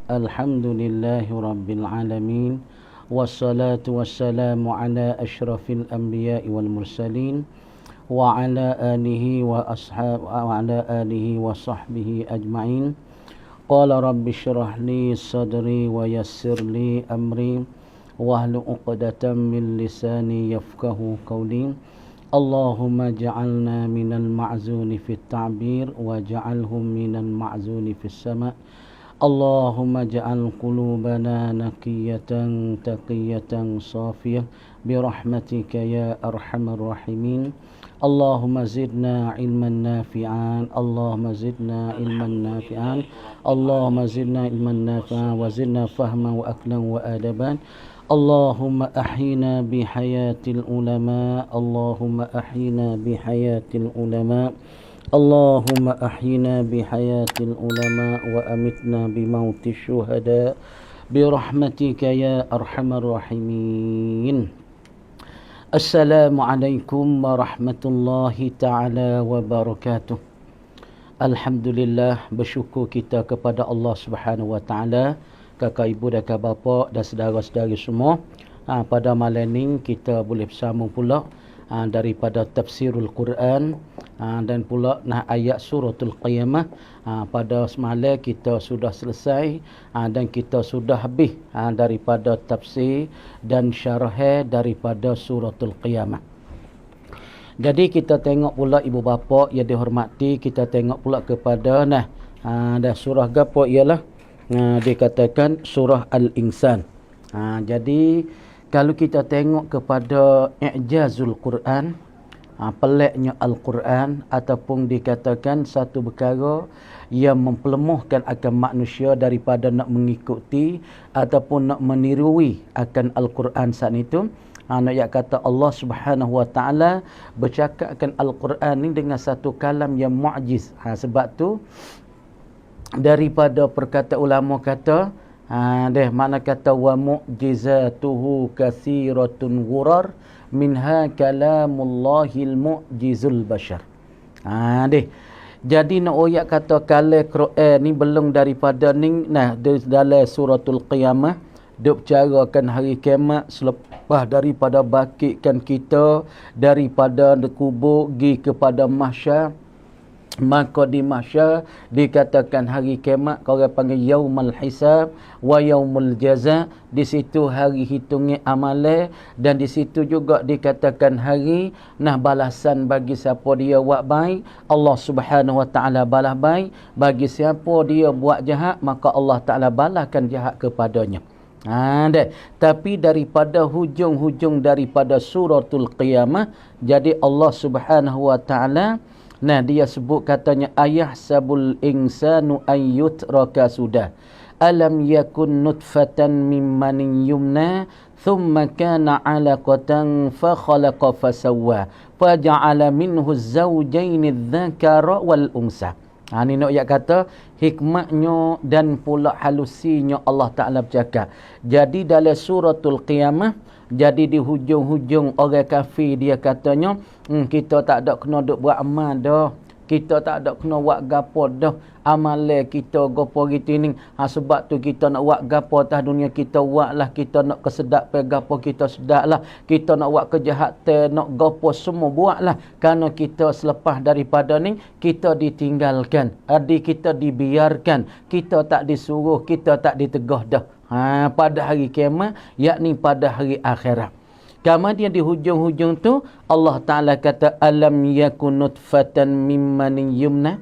Alhamdulillahi Rabbil Alamin. Wassalatu wassalamu ala ashrafil anbiya'i wal mursalin wa ala alihi wa sahbihi ajma'in. Qala rabbi syrah li sadri wa yassir li amri wahlul 'uqdatam min lisani yafqahu qawli. Allahumma ja'alna minal ma'zuni fit ta'bir wa ja'alhum minal ma'zuni fis sama'. Allahumma ja'al qulubana naqiyatan taqiyatan safiyah birahmatika ya arhamar rahimin. Allahumma zidna ilman nafi'an, Allahumma zidna ilman nafi'an, Allahumma zidna ilman nafi'an wa zidna fahman wa aklan wa adaban. Allahumma ahyina bihayatil ulama, Allahumma ahyina bihayatil ulama, Allahumma ahyina bihayatil ulama wa amitna bimauti syuhada birahmatika ya arhamar rahimin. Assalamualaikum warahmatullahi ta'ala wabarakatuh. Alhamdulillah, bersyukur kita kepada Allah Subhanahu wa ta'ala, kakak ibu dan kakak bapa dan saudara-saudari semua. Pada malam ini kita boleh bersama pula daripada tafsirul Quran dan pula ayat suratul Qiyamah. Pada semalam kita sudah selesai dan kita sudah habis daripada tafsir dan syarah daripada suratul Qiyamah. Jadi kita tengok pula ibu bapa yang dihormati, kita tengok pula kepada dan surah gapo ialah dikatakan surah Al-Insan. Jadi kalau kita tengok kepada i'jazul Quran, peliknya Al-Quran, ataupun dikatakan satu perkara yang mempelemuhkan akan manusia daripada nak mengikuti ataupun nak menirui akan Al-Quran saat itu. Nak kata Allah Subhanahu wa ta'ala bercakap akan Al-Quran ni dengan satu kalam yang mu'jiz. Sebab tu daripada perkataan ulama kata mana kata wa mu'jizatuhu katsiratun ghurar minha kalamullahil mu'jizul bashar. Jadi nak oyak kata kalam Quran ni belum daripada ni dalam suratul Qiyamah duk bicarakan hari kiamat selepas daripada bangkitkan kita daripada kubur pergi kepada mahsyar. Maka di mahsyar dikatakan hari kiamat, orang panggil yaumul hisab wa yaumul jaza. Di situ hari hitungnya amalan, dan di situ juga dikatakan hari balasan bagi siapa dia buat baik, Allah Subhanahu wa taala balas baik. Bagi siapa dia buat jahat, maka Allah taala balaskan jahat kepadanya. Tapi daripada hujung-hujung daripada suratul Qiyamah, jadi Allah Subhanahu wa taala dia sebut katanya ayahsabul insanu ayyutraka sudah alam yakun nutfatan mimman yumna thumma kana 'alaqatan fa khalaqa fasawwa faja'ala minhu az-zawjayn adh-dhakara wal unsa. Ni nak kata hikmahnya dan pula halusinya Allah Ta'ala bercakap. Jadi dalam suratul Qiyamah, jadi di hujung-hujung orang kafir dia katanya, kita tak ada kena duk buat amal dah. Kita tak ada kena buat gapo dah. Amalan kita gapo gitu ni. Sebab tu kita nak buat gapo atas dunia kita buatlah. Kita nak kesedap gapo kita sedaplah. Kita nak buat kejahatan, nak gapo semua buatlah. Kerana kita selepas daripada ni kita ditinggalkan. Adik kita dibiarkan. Kita tak disuruh, kita tak ditegah dah. Pada hari kiamat, yakni pada hari akhirat. Kemudian di hujung-hujung tu Allah Ta'ala kata alam yakun nutfatan mimman yumna.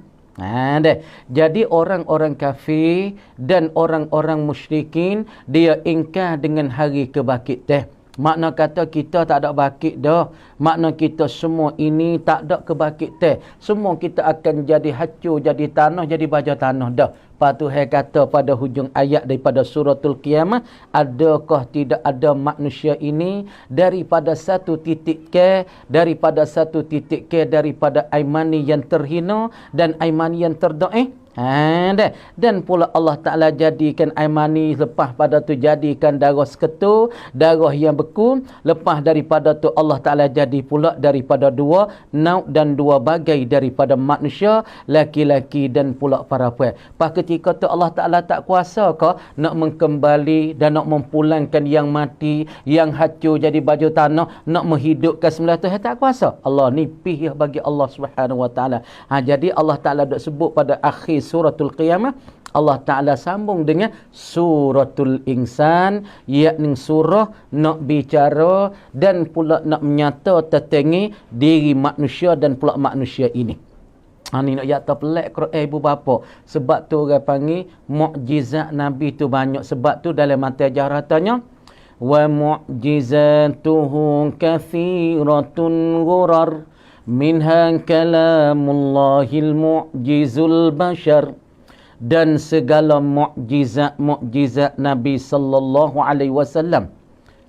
Jadi orang-orang kafir dan orang-orang musyrikin dia ingkar dengan hari kebangkitan. Makna kata kita tak ada bangkit dah. Makna kita semua ini tak ada kebangkitan. Semua kita akan jadi hancur, jadi tanah, jadi baja tanah dah. Lepas tu kata pada hujung ayat daripada suratul Qiyamah, adakah tidak ada manusia ini daripada satu titik ke, daripada satu titik ke, daripada aimani yang terhina dan aimani yang terdaif. Dan pula Allah Ta'ala jadikan air mani, lepas pada tu jadikan darah seketul, darah yang beku. Lepas daripada tu Allah Ta'ala jadi pula daripada dua nauk dan dua bagai daripada manusia, laki-laki dan pula para perempuan. Pas ketika tu Allah Ta'ala tak kuasa ke nak mengembali dan nak mempulangkan yang mati, yang hancur jadi baju tanah, nak menghidupkan semula tu, tak kuasa. Allah ni pihak bagi Allah Subhanahu Wa Ta'ala. Jadi Allah Ta'ala dak sebut pada akhir suratul Qiyamah, Allah Ta'ala sambung dengan suratul Insan, yakni surah nak bicara dan pula nak menyata tetengi diri manusia dan pula manusia ini. Ni nak jatuh pelik Quran ibu bapa. Sebab tu orang panggil mukjizat Nabi tu banyak. Sebab tu dalam mata ajarah tanya, wa mu'jizatuhu kathiratun ghurar minha kalamullahil mu'jizul bashar. Dan segala mukjizat Nabi sallallahu alaihi wasallam.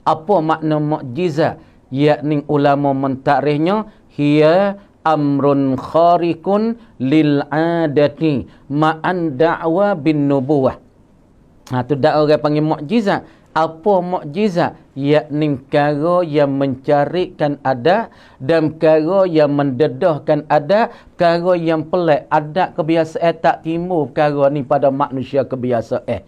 Apa makna mukjizat? Yakni ulama mentakrifnya hiya amrun kharikun lil adati ma'an da'wa bin nubuwah. Tu dak orang panggil mukjizat. Apa mukjizat? Yakni perkara yang mencarikan adat dan perkara yang mendedahkan adat, perkara yang pelik, adat kebiasaan tak timbul perkara ni pada manusia kebiasaan.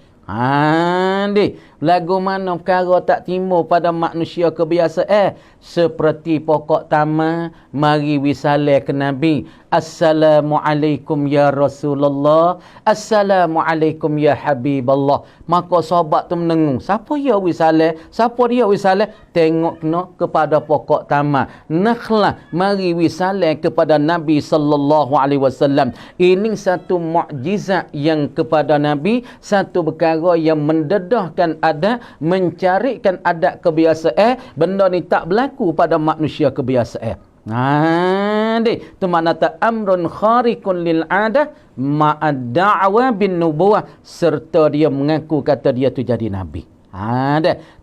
Lagu mana perkara tak timbul pada manusia kebiasaan? Seperti pokok taman, mari wisalah ke Nabi. Assalamualaikum ya Rasulullah. Assalamualaikum ya Habiballah. Maka sahabat tu menengung. Siapa ya wisalah? Siapa dia wisalah? Tengok kena kepada pokok taman. Nakhlah, mari wisalah kepada Nabi sallallahu alaihi wasallam. Ini satu mukjizat yang kepada Nabi, satu perkara yang mendedahkan adat, mencarikan adat kebiasaan. Benda ni tak berlaku pada manusia kebiasaan. Tu makna tak amrun kharikun lil adah ma'ad da'wa bin nubuwah, serta dia mengaku kata dia tu jadi Nabi.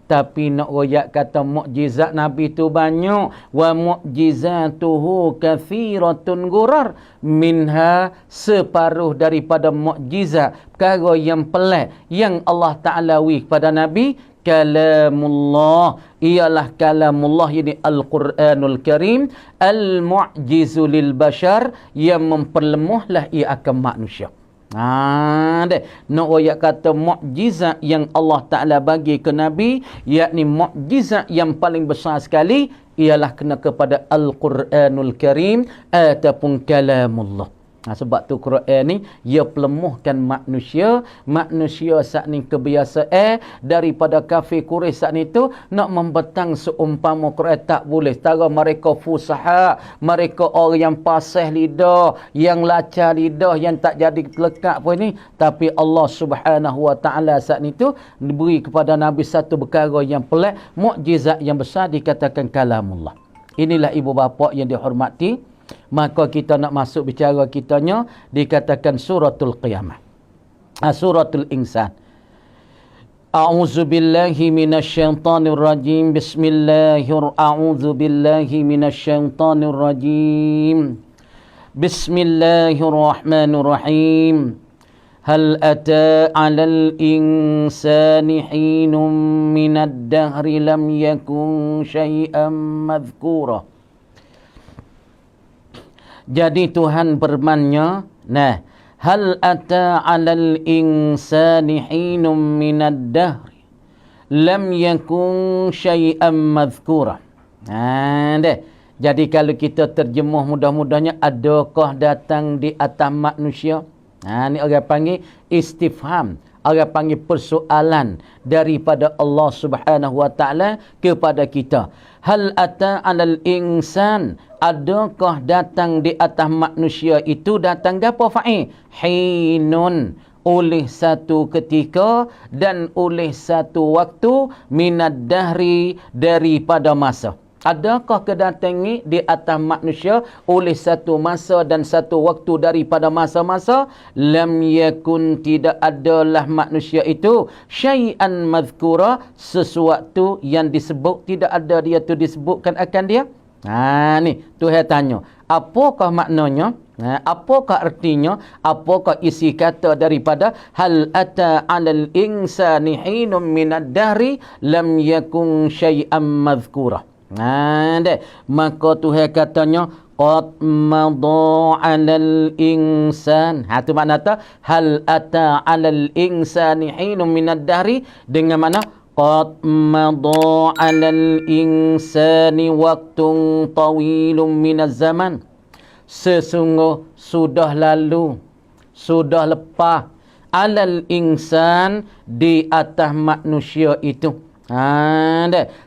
Tapi nak royak kata mukjizat Nabi tu banyak. Wa mu'jizatuhu kathiratun gurar minha, separuh daripada mukjizat, perkara yang pelik yang Allah Ta'ala wi kepada Nabi, kalamullah, ialah kalamullah, ini Al-Quranul Karim, al-mu'jizu lil bashar, yang memperlemuhlah ia akan manusia. Nak royak kata mukjizat yang Allah Ta'ala bagi ke Nabi, yakni mukjizat yang paling besar sekali ialah kena kepada Al-Quranul Karim ataupun kalamullah. Sebab tu Quran ni ia pelemuhkan manusia saat ni kebiasaan daripada kafir Quraisy saat ni tu nak membentang seumpama Quran tak boleh. Setara mereka fusaha, mereka orang yang pasih lidah, yang lacar lidah, yang tak jadi lekat pun ni, tapi Allah Subhanahu Wa Ta'ala saat ni tu diberi kepada Nabi satu perkara yang pelik, mukjizat yang besar, dikatakan kalamullah. Inilah ibu bapa yang dihormati. Maka kita nak masuk bicara kitanya, dikatakan suratul Qiyamah, suratul Insan. A'udzu billahi minasyaitonir rajim. A'udzu billahi minasyaitonir rajim. Bismillahirrahmanirrahim. Hal ata 'alal insani hinum minad dahri lam yakun syai'an madhkura. Jadi Tuhan firman-Nya, hal ata 'alal insani hinum minad dahri lam yakun syai'an madhkura. Jadi kalau kita terjemuh mudah-mudahnya, adakah datang di atas manusia? Ni orang panggil istifham, orang panggil persoalan daripada Allah Subhanahu Wa Ta'ala kepada kita. Hal ata 'alal insan, adakah datang di atas manusia itu, datang apa fa'il? Hinun, oleh satu ketika dan oleh satu waktu, minad dahri, daripada masa. Adakah kedatangan di atas manusia oleh satu masa dan satu waktu daripada masa-masa? Lam yakun, tidak adalah manusia itu syai'an madhkura, sesuatu yang disebut, tidak ada dia tu disebutkan akan dia. Ni Tuhan tanya, apakah maknanya? Apakah artinya? Apakah isi kata daripada hal ata 'alal insani hinum minad dahri lam yakun syai'an madhkura. Maka Tuhan katanya qad madha 'alal insan. Tu makna hal ata 'alal insani hinum minad dahri dengan mana qad madha 'alal insani waqtun tawilun minaz zaman. Sesungguh sudah lalu, sudah lepas alal insan di atas manusia itu.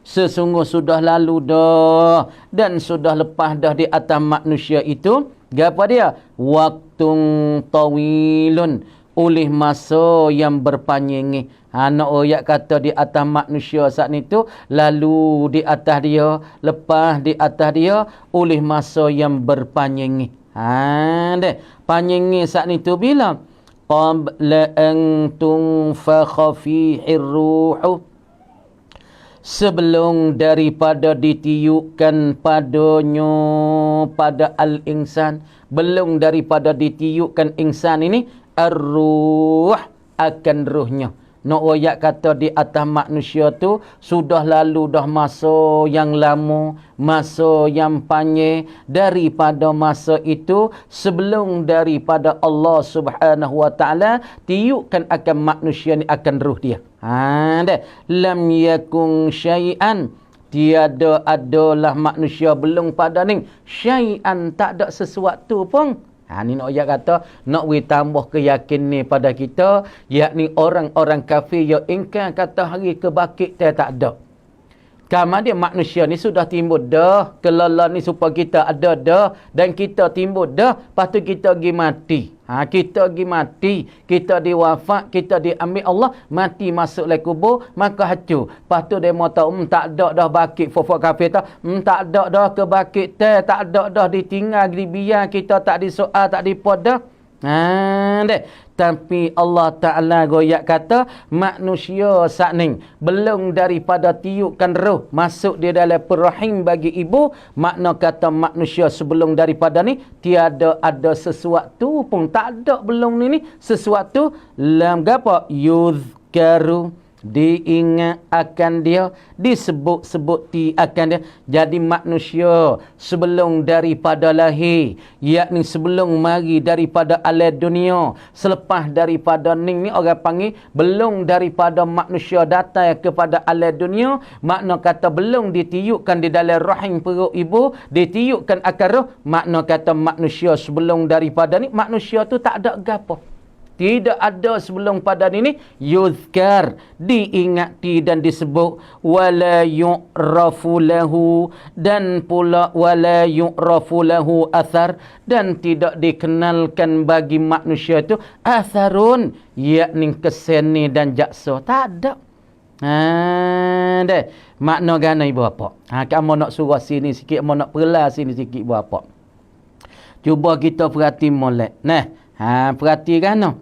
Sesungguh sudah lalu dah dan sudah lepas dah di atas manusia itu. Apa dia? Waktun tawilun, oleh masa yang berpanjang. Nak ayat kata di atas manusia saat itu, lalu di atas dia, lepas di atas dia, oleh masa yang berpanjang. Panjang saat itu bila? Qabla an tunfakha fihi ruhu, sebelum daripada ditiupkan padanya pada al-insan, belum daripada ditiupkan insan ini ar-ruh, akan ruhnya. Nak ayat kata di atas manusia tu sudah lalu dah masa yang lama, masa yang panjang daripada masa itu sebelum daripada Allah Subhanahu wa taala tiupkan akan manusia ni akan ruh dia. Lam yakun syai'an, tiada adalah manusia belum pada ni syai'an, tak ada sesuatu pun. Ni nak ayat kata, nak tambah keyakinan pada kita, yakni orang-orang kafir yang ingkar kata hari kebangkit tak ada. Kamar dia manusia ni sudah timbul dah, kelala ni supaya kita ada dah, dan kita timbul dah, lepas tu kita pergi mati. Kita pergi mati, kita diwafat, kita diambil Allah, mati masuk dalam kubur, maka hancur. Lepas tu dia mau tahu, tak ada dah bangkit, fofok kafir tak ada dah kebangkit, tak ada dah ditinggal, dibiar, kita tak disoal, tak dipodah. Tapi Allah Ta'ala goyak kata manusia saat ni belum daripada tiupkan roh masuk di dalam perrahim bagi ibu, makna kata manusia sebelum daripada ni tiada ada sesuatu pun, tak ada belum ni sesuatu lam gapa yuzkaru, diingat akan dia, disebut-sebut akan dia. Jadi manusia sebelum daripada lahir, yakni sebelum mari daripada alam dunia, selepas daripada ni orang panggil belum daripada manusia datang kepada alam dunia, makna kata belum ditiupkan di dalam rahim perut ibu, ditiupkan akan roh, makna kata manusia sebelum daripada ni manusia tu tak ada gapo. Tidak ada sebelum pada ini yuzkar, diingati dan disebut, wala yu'rafu lahu, dan pula wala yu'rafu lahu athar, dan tidak dikenalkan bagi manusia itu atharun, yakni keseni dan jaksa, tak ada. Makna gana ibu apa? Kamu nak surah sini sikit, kamu nak perlah sini sikit ibu apa? Cuba kita perhati molek. Perhatikan no.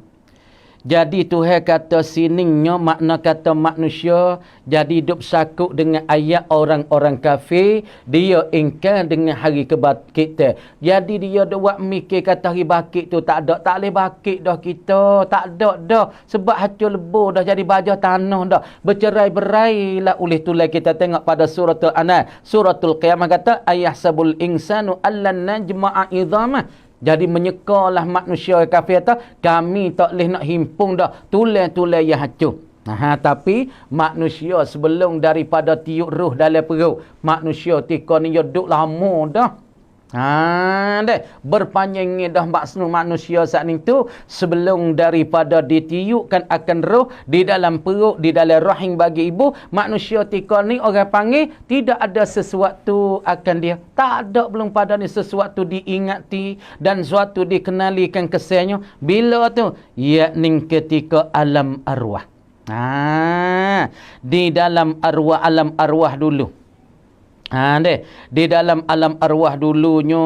Jadi Tuhan kata sininya makna kata manusia jadi hidup sakut dengan ayat orang-orang kafir, dia ingkar dengan hari kebangkitan. Jadi dia buat mikir kata hari bangkit tu tak ada, tak boleh bangkit dah kita, tak ada dah. Sebab hancur lebur dah, jadi baja tanah dah. Bercerai-berai lah oleh tulah kita tengok pada suratul An'am. Suratul Qiyamah kata ayahsabul insanu allan najma'a idhamah. Jadi menyekalah manusia kafir tu, kami tak boleh nak himpun dah tulang-tulang yang hancur. Tapi manusia sebelum daripada tiup ruh dalam perut, manusia tika ni duduk lama dah. Berpanjangnya dah maksud manusia saat itu sebelum daripada ditiupkan akan roh di dalam perut, di dalam rahim bagi ibu, manusia tika ni orang panggil tidak ada sesuatu akan dia, tak ada belum pada ni sesuatu diingati dan sesuatu dikenalikan kesannya bila tu, yakni ketika alam arwah. Di dalam arwah, alam arwah dulu. Di dalam alam arwah dulunya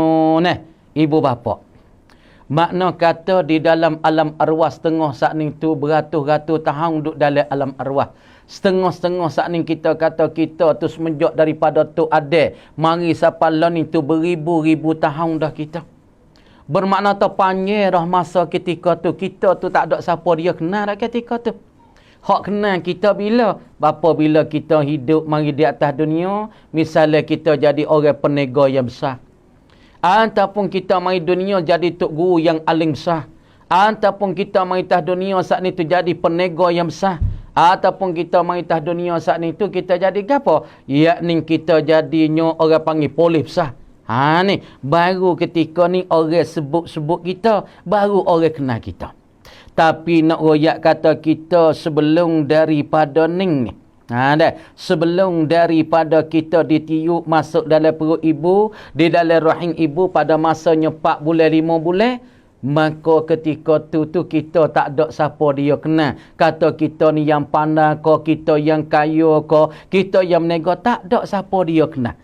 ibu bapa. Makna kata di dalam alam arwah setengah saat ni tu beratus-ratus tahun duduk dalam alam arwah. Setengah-setengah saat ni kita kata kita tu semenjak daripada tu ada mari sampai lah ni tu beribu-ribu tahun dah kita. Bermakna terpanggil dah masa ketika tu. Kita tu tak ada siapa dia kenal dah ketika tu. Hak kenal kita bila? Apabila kita hidup mari di atas dunia. Misalnya kita jadi orang peniaga yang besar. Ataupun kita mari dunia jadi tok guru yang alim besar. Ataupun kita mari atas dunia saat ni tu jadi peniaga yang besar. Ataupun kita mari atas dunia saat ni tu kita jadi apa? Yakni kita jadinya orang panggil polis besar. Ni baru ketika ni orang sebut-sebut kita, baru orang kenal kita. Tapi nak royak kata kita sebelum daripada ni. Sebelum daripada kita ditiup masuk dalam perut ibu, di dalam rahim ibu pada masanya 4 bulan 5 bulan, maka ketika tu kita tak ada siapa dia kenal. Kata kita ni yang pandai ke, kita yang kaya ke, kita yang menega, tak ada siapa dia kenal.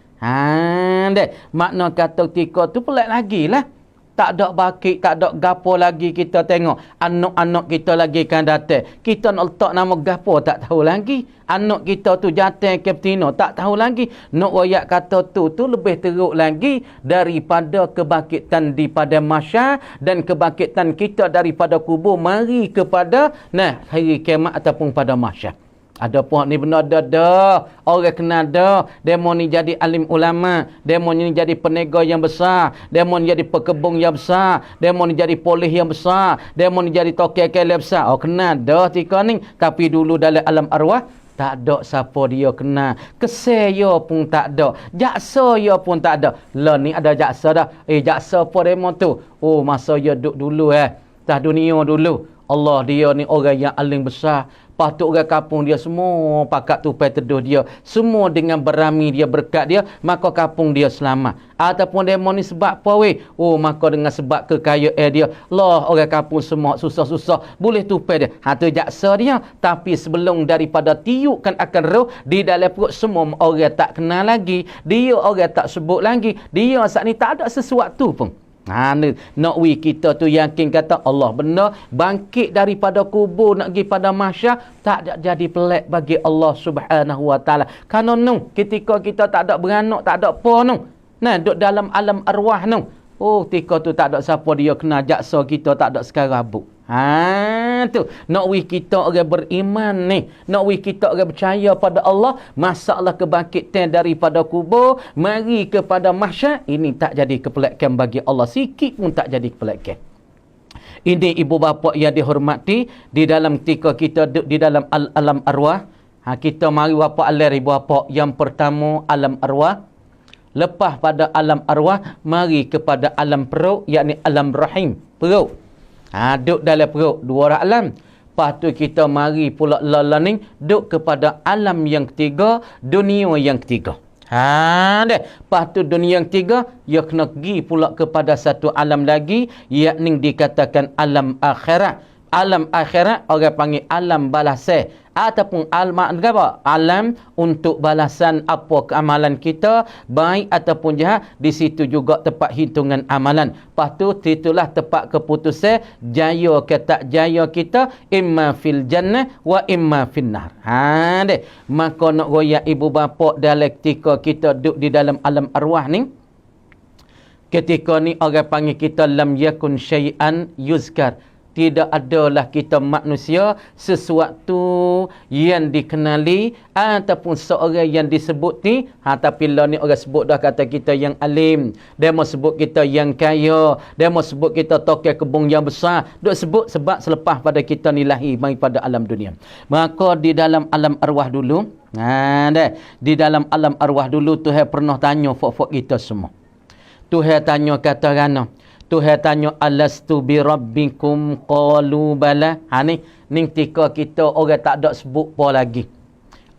Makna kata ketika tu pelik lagi lah. Tak ada bakit, tak ada gapo lagi kita tengok. Anak-anak kita lagi kan datang. Kita nak letak nama gapo tak tahu lagi. Anak kita tu jatuh ke betina tak tahu lagi. Nak royak kata tu lebih teruk lagi daripada kebangkitan di pada masyar dan kebangkitan kita daripada kubur mari kepada hari kiamat ataupun pada masyar. Ada pun ni benar dah. Orang kenal dah. Demo ni jadi alim ulama. Demo ni jadi peniaga yang besar. Demo ni jadi pekebun yang besar. Demo ni jadi polis yang besar. Demo ni jadi tokai yang besar. Oh kenal dah tika ni. Tapi dulu dalam alam arwah tak ada siapa dia kenal. Kesaya pun tak ada. Jaksa ya pun tak ada. Lah ni ada jaksa dah. Jaksa apa demo tu? Oh masa ya duduk dulu tak dunia dulu. Allah dia ni orang yang alim besar. Patut orang kampung dia semua pakat tupai teduh dia. Semua dengan berami dia berkat dia. Maka kampung dia selamat. Ataupun demo ni sebab apa weh? Oh maka dengan sebab kekayaan dia. Allah orang kampung semua susah-susah. Boleh tupai dia. Tu jaksa dia. Tapi sebelum daripada tiupkan akan roh. Di dalam perut semua orang tak kenal lagi. Dia orang tak sebut lagi. Dia saat ni tak ada sesuatu pun. Nak kita tu yakin kata Allah benar bangkit daripada kubur nak pergi pada masyar tak ada jadi pelik bagi Allah Subhanahu wa taala. Kerana ketika kita tak ada beranak, tak ada apa duduk dalam alam arwah oh ketika tu tak ada siapa dia kena jaksa kita tak ada sekarabut. Tu nak kita orang beriman ni, nak kita orang percaya pada Allah, masalah kebangkitan daripada kubur mari kepada mahsyar ini tak jadi kepelikan bagi Allah, sikit pun tak jadi kepelikan. Ini ibu bapa yang dihormati, di dalam ketika kita di dalam alam arwah, kita mari bapa alir ibu bapa. Yang pertama alam arwah, lepas pada alam arwah mari kepada alam perut, yakni alam rahim, perut. Duduk dalam perut, 2 alam. Lepas tu kita mari pula lalaning duduk kepada alam yang ketiga, dunia yang ketiga. Lepas tu dunia yang ketiga, ia kena pergi pula kepada satu alam lagi, yakni dikatakan alam akhirat. Alam akhirat orang panggil alam balasan ataupun alam untuk balasan apa keamalan kita baik ataupun jahat. Di situ juga tempat hitungan amalan. Lepas tu itulah tempat keputusan jaya ke tak jaya kita, imma fil jannah wa imma fil nar. Maka nak royak ibu bapa dalam ketika kita duduk di dalam alam arwah ni, ketika ni orang panggil kita lam yakun syai'an yuzkar. Tidak adalah kita manusia sesuatu yang dikenali ataupun seorang yang disebut ni. Tapi lah ni orang sebut dah kata kita yang alim. Dia mau sebut kita yang kaya. Dia mau sebut kita tokai kebun yang besar. Dia sebut sebab selepas pada kita ni lahir mari pada alam dunia. Maka di dalam alam arwah dulu, di dalam alam arwah dulu Tuhan pernah tanya fok-fok kita semua. Tuhan tanya kata rana. Tuhan tanya alastu bi rabbikum qalu bala. Ni ketika kita orang tak ada sebut apa lagi.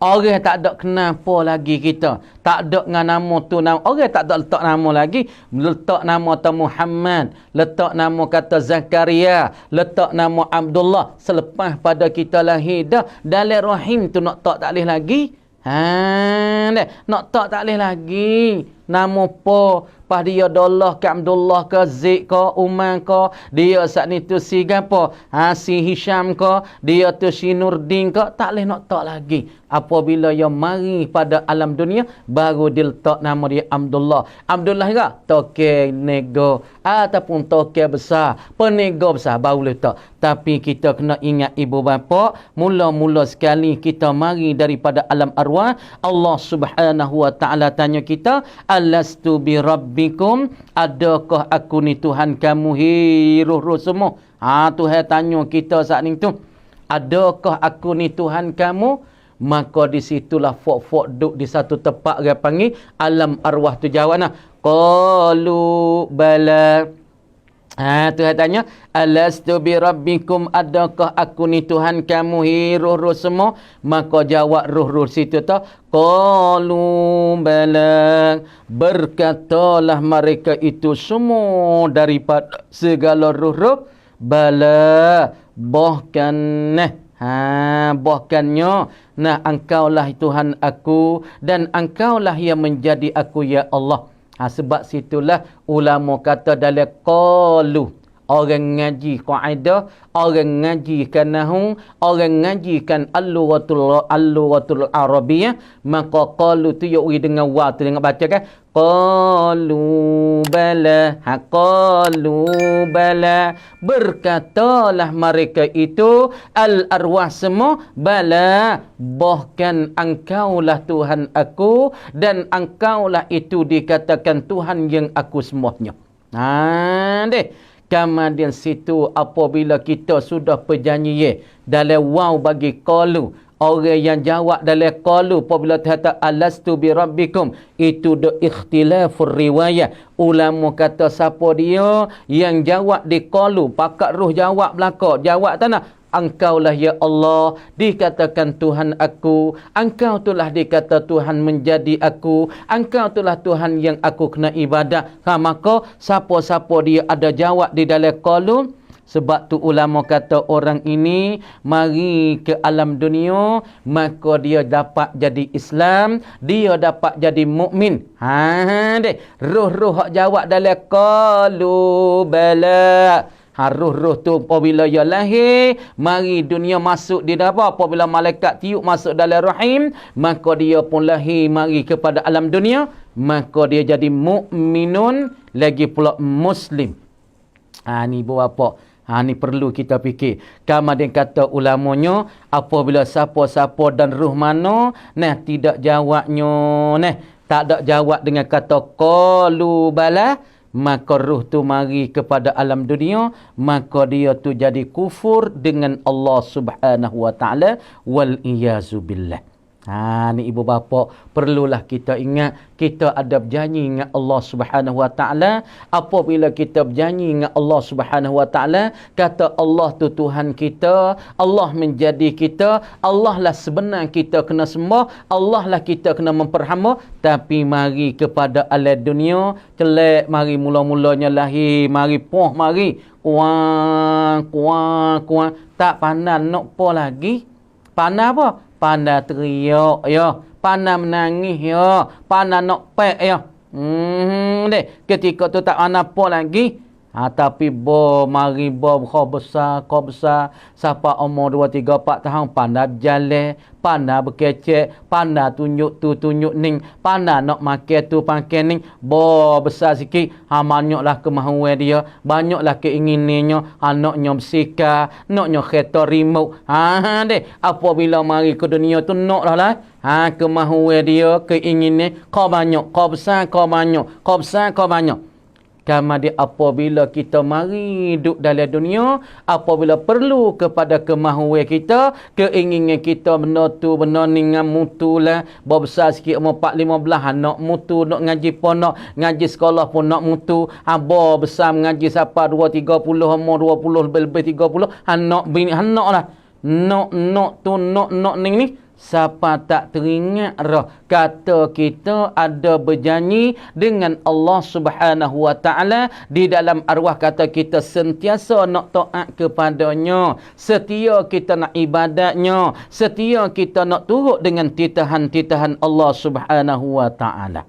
Orang tak ada kenapa lagi kita. Tak ada dengan nama tu nama. Orang tak ada letak nama lagi. Letak nama tu Muhammad. Letak nama kata Zakaria. Letak nama Abdullah. Selepas pada kita lahir dah. Dalam rahim tu nak tak boleh lagi. Nak tak boleh lagi. Nama po pas dia Dollah ke Abdullah ke Zik ke Umar ke, dia saat ni tu si gapo, si Hisham ke, dia tu si Nurdin ke, tak boleh nak tak lagi. Apabila dia mari pada alam dunia, baru dia letak nama dia Abdullah. Abdullah ke toke nego ataupun toke besar, penego besar baru letak. Tapi kita kena ingat ibu bapa, mula-mula sekali kita mari daripada alam arwah, Allah Subhanahu wa taala tanya kita, alastu bi rabbikum, adakah aku ni Tuhan kamu? Roh-roh semua. Tuhan tanya kita saat ni tu, adakah aku ni Tuhan kamu? Maka di situlah fok-fok duduk di satu tempat dia panggil alam arwah tu jawab nah, qalu bala. Tuhan tanya, alastu bi rabbikum, adakah aku ni Tuhan kamu? Roh-roh semua. Maka jawab roh-roh situ tu, qalu bala. Berkatalah mereka itu semua daripada segala roh-roh, bala, bahkan bahkannya, nah engkaulah Tuhan aku dan engkaulah yang menjadi aku ya Allah. Sebab situlah ulama kata dalam qalu, orang ngaji kaidah, orang ngaji kan nahwu, orang ngaji kan al-lughatul arabiyah, maka qalu tu ya uri dengan wa tu dengan baca kan, qalu bala, qalu bala, berkatalah mereka itu al-arwah semua, bala, bahkan engkaulah Tuhan aku dan engkaulah itu dikatakan Tuhan yang aku semuanya. Kemudian situ apabila kita sudah perjanjian dalam waw bagi qalu, orang yang jawab dalam qalu apabila kata alastu bi rabbikum, itu de ikhtilafur riwayah. Ulama kata siapa dia yang jawab di qalu, pakak roh jawab belaka, jawab tanah, engkaulah ya Allah dikatakan Tuhan aku, engkau itulah dikata Tuhan menjadi aku, engkau itulah Tuhan yang aku kena ibadah. Maka siapa-siapa dia ada jawab di dalam qalu, sebab tu ulama kata orang ini mari ke alam dunia, maka dia dapat jadi Islam, dia dapat jadi mukmin. Roh-roh hak jawab dalam qalu bala. Roh-roh tu apabila ia lahir, mari dunia masuk di dalam, apabila malaikat tiup masuk dalam rahim, maka dia pun lahir mari kepada alam dunia, maka dia jadi mukminun, lagi pula muslim. Ni buat apa? Ni perlu kita fikir. Kemudian kata ulamanya, apabila siapa-siapa dan ruh mana, tidak jawabnya, tak ada jawab dengan kata qalu bala, maka ruh tu mari kepada alam dunia, maka dia tu jadi kufur dengan Allah Subhanahu wa taala, wal iyazu billah. Ni ibu bapa, perlulah kita ingat, kita ada berjanji dengan Allah Subhanahu wa taala. Apabila kita berjanji dengan Allah Subhanahu wa taala, kata Allah tu Tuhan kita, Allah menjadi kita, Allah lah sebenar kita kena sembah, Allah lah kita kena memperhamba. Tapi mari kepada alam dunia, celek mari mula-mulanya lahir, mari mari kuang, tak pandai nak apa lagi. Pandai apa? Pandai teriak ya, pandai menangis ya, pandai nak pek ya. Ketika tu tak pandai apa lagi. Tapi mari kau besar, siapa umur 2, 3, 4 tahun pandai berjalan, pandai berkecek, pandai tunjuk tu, tunjuk ning, pandai nak makan tu, pakai ning, besar sikit, banyaklah kemahuan dia, banyaklah keinginannya, anaknya bersikap, naknya kereta remote. Apabila mari ke dunia tu naklah kemahuan dia, keinginan, kau banyak, kau besar, kau banyak, kau besar, kau banyak. Kemudian apabila kita mari duduk dalam dunia, apabila perlu kepada kemahuan kita, keinginan kita benda tu, benda ni dengan mutu lah, besar sikit umur 4-15, nak mutu, nak ngaji pondok, ngaji sekolah pun nak mutu, besar mengaji siapa 2-30, umur 20, lebih 30, nak bini, nak lah, nak tu, nak ni. Siapa tak teringat kata kita ada berjanji dengan Allah Subhanahu wa taala, di dalam arwah kata kita sentiasa nak taat kepadanya, setia kita nak ibadatnya, setia kita nak turut dengan titahan-titahan Allah Subhanahu wa taala.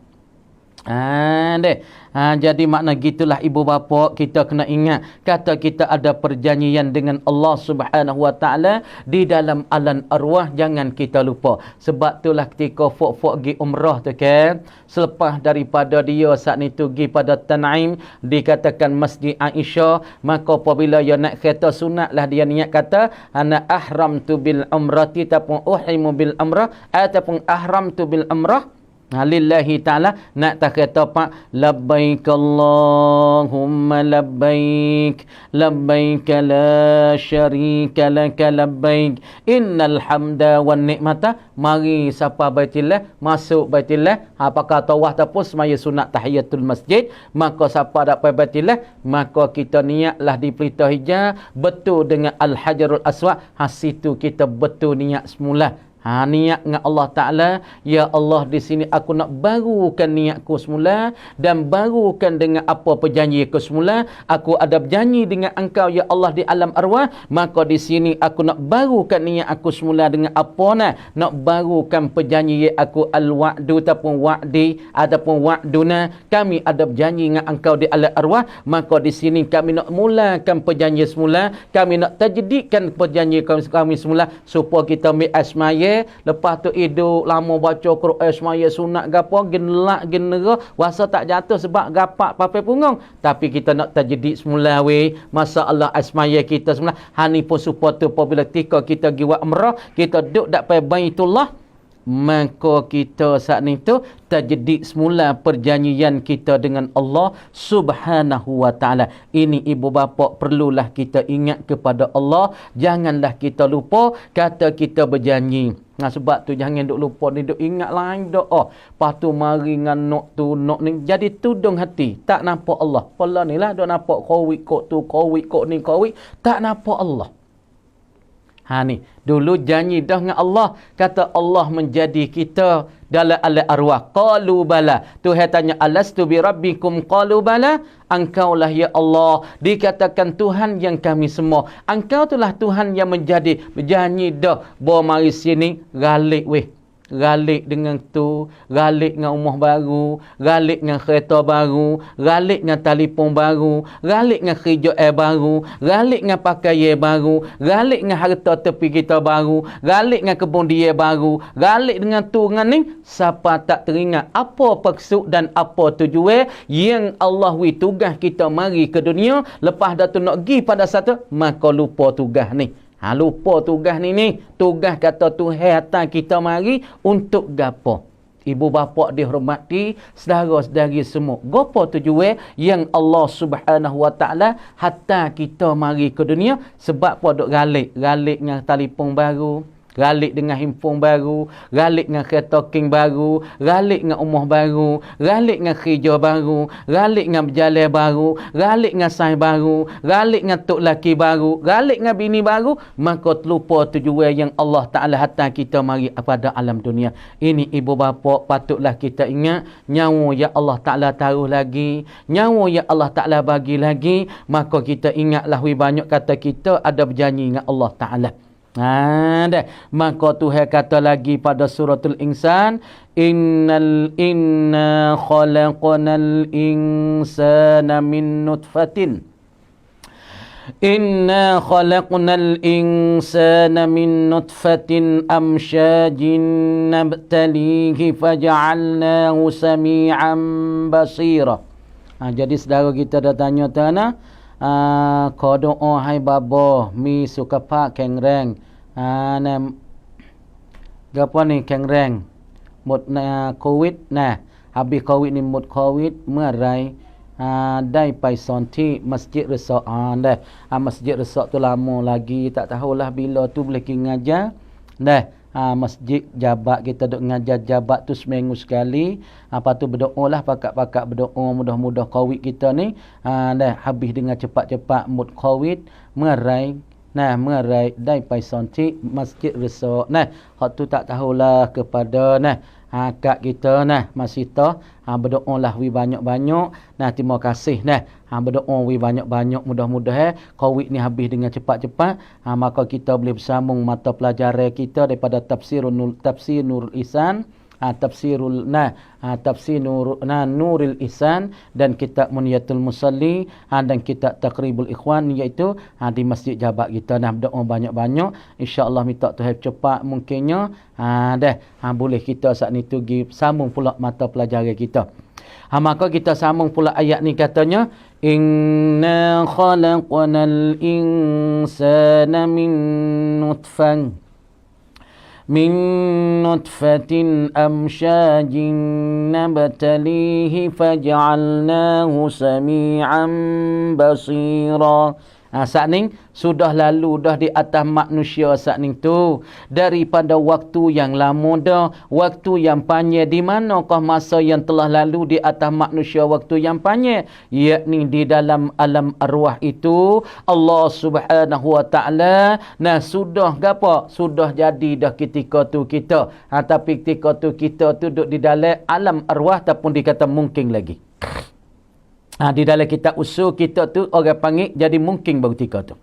Jadi makna gitulah ibu bapa, kita kena ingat kata kita ada perjanjian dengan Allah Subhanahu Wa Taala di dalam alam arwah, jangan kita lupa. Sebab itulah ketika fok-fok gi umrah tu kan, selepas daripada dia saat ni tu gi pada Tan'im, dikatakan Masjid Aisyah, maka apabila dia nak kereta sunat lah dia niat kata ana ahramtu bil umrati ataupun uhrimu bil umrah ataupun ahramtu bil umrah lillahi ta'ala, nak tak kata pak labbaik Allahumma labbaik labbaik la syarika laka labbaik innal hamda wan ni'mata. Mari siapa Baitillah masuk Baitillah, apakah tawaf ataupun semaya sunat tahiyatul masjid, maka siapa dapat Baitillah maka kita niatlah di pelita hijau betul dengan al-hajarul aswad. Situ kita betul niat semula. Niat dengan Allah Ta'ala, ya Allah di sini aku nak barukan niatku semula dan barukan dengan apa perjanjian aku semula. Aku ada berjanji dengan engkau ya Allah di alam arwah, maka di sini aku nak barukan niat aku semula dengan apa nak barukan perjanjian aku al-wa'du ataupun wa'di ataupun wa'duna. Kami ada berjanji dengan engkau di alam arwah, maka di sini kami nak mulakan perjanjian semula, kami nak tajdidkan perjanjian kami semula supaya kita mi'asmaya. Lepas tu hidup lama baca Quran semaya sunat gapo genelak genera wasa tak jatuh sebab gapak papai punggung, tapi kita nak tajdid semula masalah asmaya kita semula. Hani pun supaya tu apabila ketika kita pergi buat umrah, kita duduk dekat Baitullah, maka kita saat ni tu tajdid semula perjanjian kita dengan Allah Subhanahu Wa Taala. Ini ibu bapa perlulah kita ingat kepada Allah, janganlah kita lupa kata kita berjanji. Sebab tu jangan duk lupa ni, duk ingat lain doa. Lepas tu mari dengan nok tu nok ni jadi tudung hati, tak nampak Allah. Pala ni lah duk nampak kowik kok tu kowik kok ni kowik, tak nampak Allah. Ni dulu janji dah dengan Allah, kata Allah menjadi kita dalam alam arwah. Qalu bala. Tuhan tanya alastu bi rabbikum, qalu bala. Engkaulah ya Allah, dikatakan Tuhan yang kami semua. Engkau itulah Tuhan yang menjadi berjanji dah bawa mari sini galik galik dengan tu, galik dengan rumah baru, galik dengan kereta baru, galik dengan telefon baru, galik dengan kerja baru, galik dengan pakaian baru, galik dengan harta tepi kita baru, galik dengan kebun dia baru, galik dengan tu dengan ni. Siapa tak teringat apa maksud dan apa tujuan yang Allah tugas kita mari ke dunia, lepas dah tu nak pergi pada satu, maka lupa tugas ni. Lupa tugas ni. Tugas kata Tuhan atas kita mari untuk gapo? Ibu bapa dihormati, saudara-saudari semua. Gapo tujuan yang Allah Subhanahu Wa Taala hatta kita mari ke dunia? Sebab apa duk galik dengan telefon baru, galik dengan handphone baru, galik dengan kereta king baru, galik dengan rumah baru, galik dengan kerja baru, galik dengan berjalan baru, galik dengan sains baru, galik dengan tok laki baru, galik dengan bini baru, maka terlupa tujuan yang Allah Ta'ala hantar kita mari pada alam dunia. Ini ibu bapa patutlah kita ingat, nyawa yang Allah Ta'ala taruh lagi, nyawa yang Allah Ta'ala bagi lagi, maka kita ingatlah banyak kata kita ada berjanji dengan Allah Ta'ala. Maka Tuhan kata lagi pada suratul Insan, inna khalaqnal insana min nutfatin amsyajin nabtalihi faja'alnahu sami'an basira. Jadi saudara kita dah tanya tanah, kau doa hai babo mi suka pak kengreng, gapo ni kengreng mut covid habis covid ni mut covid เมื่อ ไรได้ไปสอนที่มัสยิดริซอmasjid Resok tu lama lagi, tak tahulah bila tu boleh pergi ngajar masjid Jabat, kita duk ngajar Jabat tu seminggu sekali. Lepas tu berdoalah, pakak-pakak berdoa mudah-mudah covid kita ni habis dengan cepat-cepat mut covid เมื่อ ไร เมื่อ ไร ได้ไปสอนที่มัสยิดResok. Hak tu tak tahulah kepada akak kita masih tahu, berdoalah banyak-banyak. Terima kasih berdoa banyak-banyak, mudah-mudahan covid ni habis dengan cepat-cepat, maka kita boleh bersambung mata pelajaran kita daripada tafsir Nurul Ihsan tafsir Nurul Ihsan dan kitab Muniyatul Musalli dan kitab Taqribul Ikhwan, iaitu di Masjid Jabat kita. Berdoa banyak-banyak, insya-Allah minta Tuhan cepat mungkinnya boleh kita saat ni tu sambung pula mata pelajaran kita. Maka kita sambung pula ayat ni, katanya inna khalaqnal insana min nutfatin amsyajin nabtalihi faj'alnahu sami'an basira. Saat ni sudah lalu dah di atas manusia saat ni tu daripada waktu yang lama dah, waktu yang panjang. Di manakah masa yang telah lalu di atas manusia waktu yang panjang? Yakni di dalam alam arwah itu Allah Subhanahu wa taala sudah gapo? Sudah jadi dah ketika tu kita. Tapi ketika tu kita tu duduk di dalam alam arwah ataupun dikata mungkin lagi. Di dalam kitab usul kita tu orang panggil jadi mungkin baru ketika tu.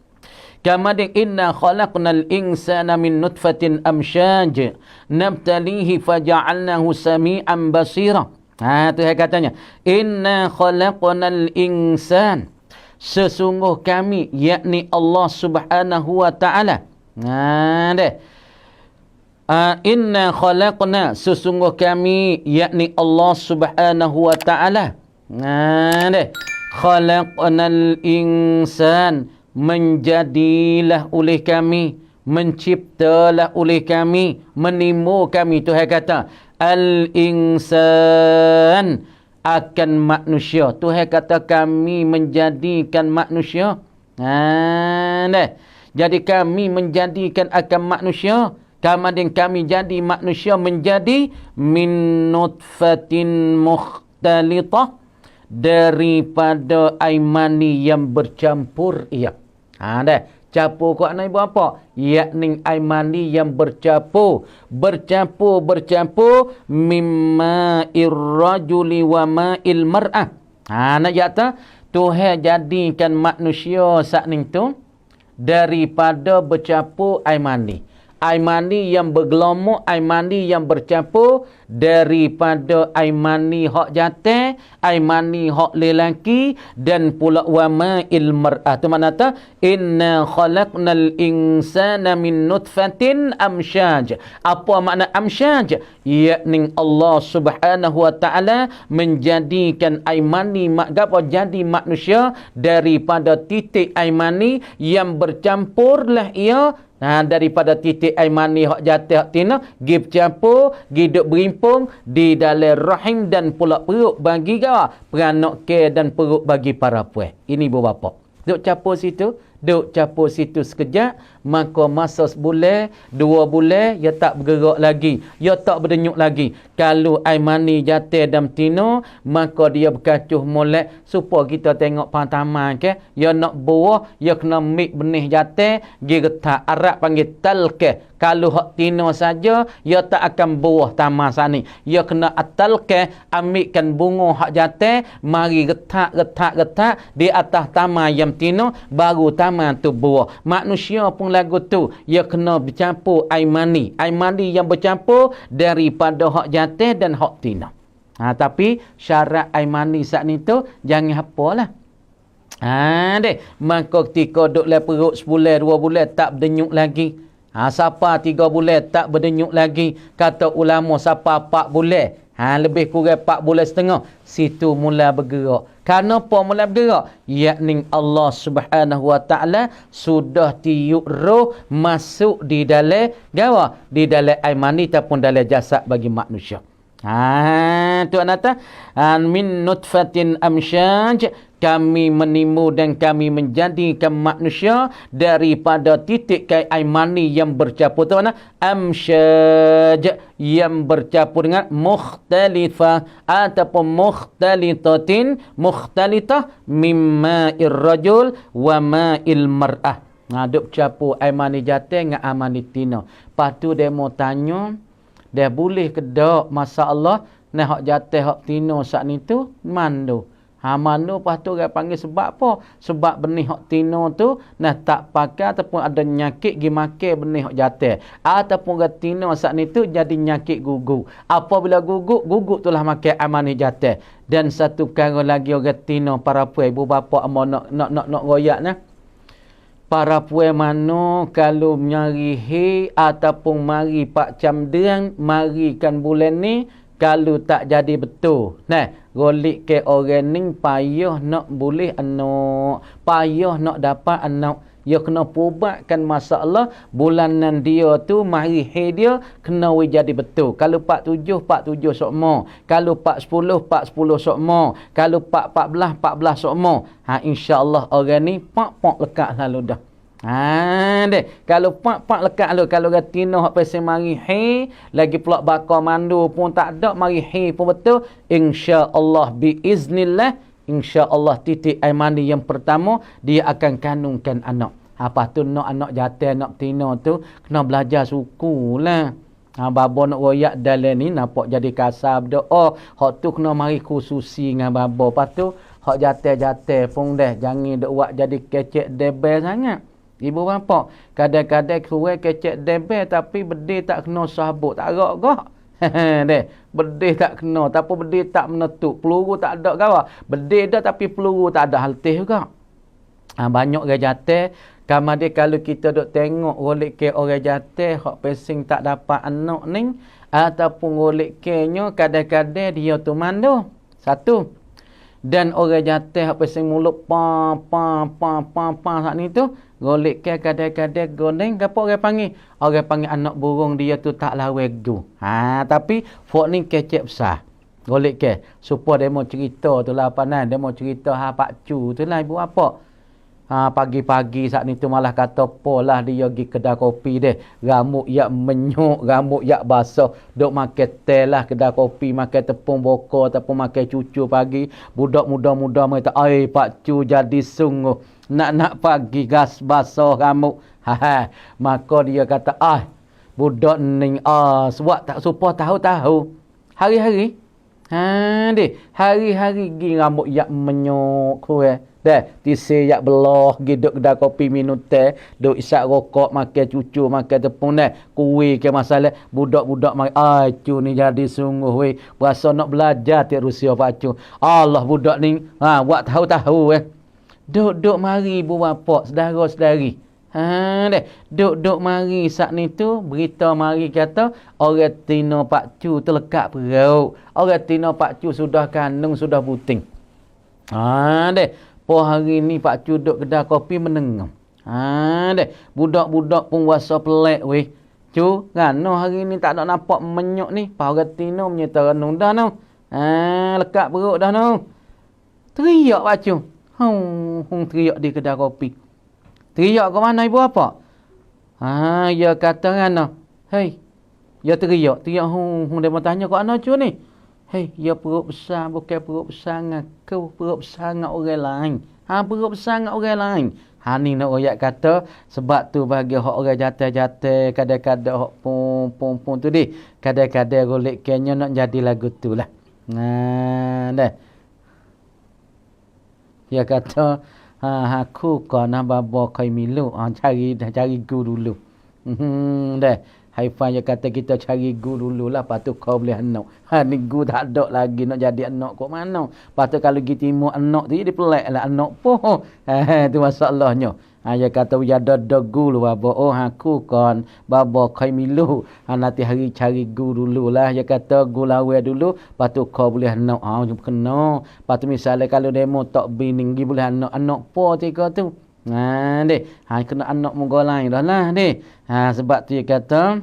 Kamadin inna khalaqnal insana min nutfatin amsyaj nabtalihi faja'alnahu sami'an basira. Tu katanya inna khalaqnal insan, sesungguh kami yakni Allah Subhanahu wa taala. Inna khalaqna, sesungguh kami yakni Allah Subhanahu wa taala. Khalaqnal insan, menjadilah oleh kami, menciptalah oleh kami, menimu kami. Tuhan kata al-insan, akan manusia. Tuhan kata kami menjadikan manusia. Jadi kami menjadikan akan manusia. Kemudian kami jadi manusia menjadi min nutfatin mukhtalitah, daripada air mani yang bercampur. Campur kau nak ibu apa? Yakni air mani yang bercampur mimma irrajuli wa ma'il mar'ah. Nak kata Tuhan jadikan manusia saat ni tu daripada bercampur air mani. Air mani yang bergelomok, air mani yang bercampur daripada air mani hak jantan, air mani hak lelaki dan pula wa ma'il mar'ah. Tu makna kata inna khalaqnal insana min nutfatin amsyaj. Apa makna amsyaj? Yakni Allah Subhanahu wa taala menjadikan air mani jadi manusia daripada titik air mani yang bercampurlah ia daripada titik air mani hak jatuh hak tina gi bercampur, gi duk berimpung di dalam rahim dan pula perut bagi peranak ke dan perut bagi para puan. Ini ibu bapa. Duk campur situ sekejap, maka masa sebulan, 2 bulan, ia tak bergerak lagi, ia tak berdenyut lagi. Kalau air mani jatuh dalam tino, maka dia berkacuh molek. Supaya kita tengok pantaman ke, ia nak buah, ia kena mik benih jatuh, dia getak. Arab panggil talqah. Kalau hak tino saja, ia tak akan buah taman sana. Ia kena atalqah, ambilkan bunga hak jatuh, mari getak di atas taman yang tino, baru taman tu buah. Manusia pun lagu tu, ia kena bercampur air mani yang bercampur daripada hak jatuh dan hak tino. Tapi syarat air mani saat ni tu jangan apalah. Maka ketika duduk dalam perut sebulan 2 bulan tak berdenyut lagi. Siapa 3 bulan tak berdenyut lagi. Kata ulama siapa 4 bulan, lebih kurang 4 bulan setengah, situ mula bergerak. Kenapa mula bergerak? Yakni Allah Subhanahu wa taala sudah tiup roh masuk di dalam di dalam air mani ataupun dalam jasad bagi manusia. Tu anata min nutfatin amsyaj, kami menimu dan kami menjadikan manusia daripada titik air mani yang bercampur. Tu mana? Amsyaj, yang bercampur dengan mukhtalifah ataupun mukhtalitah mimma irrajul wa ma'il mar'ah. Duk campur air mani jatuh dengan air mani tina. Lepas tu dia mau tanya, dia boleh ke tak masa Allah nak hak jatuh hak tino saat ni tu mandu. Manu lepas tu orang panggil sebab apa? Sebab benih hok tino tu nah tak pakai ataupun ada nyakit gi makan benih hok jatuh. Ataupun orang tino saat ni tu jadi nyakit guguk. Apabila guguk tu lah makan amani jatuh. Dan satu perkara lagi orang tino para puai ibu bapa amo nak royak nah. Para puai mano kalau nyari he ataupun mari pak camdean marikan bulan ni kalau tak jadi betul. Nah, golik ke orang ni payah nak boleh anak, payah nak dapat anak. Ya kena pubatkan masalah bulanan dia tu mari he dia kena jadi betul. Kalau 47 sokmo, kalau 40 sokmo, kalau 14 sokmo. Insya-Allah orang ni pak lekat lalu dah. Deh. Kalau pak lekat lu, kalau gatino hak pesen mari he, lagi pula bakar mandu pun tak ada mari he pun betul. Insya-Allah biiznillah, insya-Allah titik air mani yang pertama dia akan kandungkan anak. Apa tu nak anak jatuh anak tino tu kena belajar suku lah. Babo nak royak dalam ni nampak jadi kasar berdoa. Hak tu kena mari khususi dengan babo. Lepas tu hak jatuh pun dah jangan dok buat jadi kecek debel sangat. Ibu bapa kadang-kadang kurang kecek debel tapi bedil tak kena sabuk tak gerak gak. Deh, bedil tak kena tapi bedil tak menetuk, peluru tak ada gawa. Bedil dah tapi peluru tak ada haltih juga. Banyak orang jatuh. Kemudian kalau kita duk tengok golek ke orang jatuh hak pesing tak dapat anak ni ataupun golek kenyo kadang-kadang dia tu mandu. Satu. Dan orang jatuh hak pesing mulut pa sak ni tu golek ke kadang-kadang goreng gapo orang panggil? Orang panggil anak burung dia tu tak lawe gu. Tapi fok ni kecek besar. Golek ke supaya demo cerita tu lah apa nah, demo cerita pak cu tu lah ibu apa. Pagi-pagi saat ni tu malah kata polah dia pergi kedai kopi deh. Rambut yak menyuk, rambut yak basah. Duk makan teh lah kedai kopi, makan tepung boko ataupun makan cucu pagi. Budak muda-muda mereka, ai pak cu jadi sungguh. Nak pagi gas basah rambut. Maka dia kata, budak ni sebab tak supaya tahu-tahu. Hari-hari. Deh, hari-hari gi rambut yak menyuk kuih. Dah, tisi yak belah, giduk kedai kopi minum teh, duk isap rokok, makan cucu, makan tepung dah. Kuih ke masalah budak-budak mai, cu ni jadi sungguh weh. Berasa nak belajar tiap Rusia pak cu. Allah budak ni, buat tahu-tahu Duk mari ibu bapa, saudara-saudari. Deh, duk mari sak ni tu berita mari kata orang tino pak cu terlekat perut. Orang tino pak cu sudah kandung, sudah puting. Deh. Po hari ni pak cu duk kedai kopi menengam. Deh, budak-budak pun wasa pelik weh. Cu, ngano hari ni tak nak nampak menyok ni. Pak tino menyata renung dah no. Lekat perut dah no. Teriak pak cu. Teriak di kedai kopi. Teriak ke mana ibu apa? Ya kata ngano. Hei, ya teriak dia mau tanya kau ana cu ni. Hei, ya perut besar bukan perut besar ngaku, perut besar ngak orang lain. Perut besar ngak orang lain. Ni nak royak kata sebab tu bagi hak orang jatuh-jatuh kadang-kadang hak pun tu di. Kadang-kadang golek kenya nak jadi lagu tu lah. Dah. Dia kata aku kena babo kai milu. Cari guru dulu. Dah. Haifan dia kata kita cari guru dulu lah. Lepas tu kau boleh anak. Ni guru tak ada lagi nak jadi anak kau mana. Lepas tu kalau pergi timur anak tu dia pelak lah anak pun. Tu masalahnya. Dia kata ya ada guru babo. Aku kan babo kai milu. Nanti hari cari guru dulu lah. Dia kata guru lawa dulu. Lepas tu kau boleh anak. Kena. Lepas tu misalnya kalau demo tak bining boleh anak. Anak pun tiga tu. Deh. Kena anak muka lain dah lah deh. Sebab tu dia kata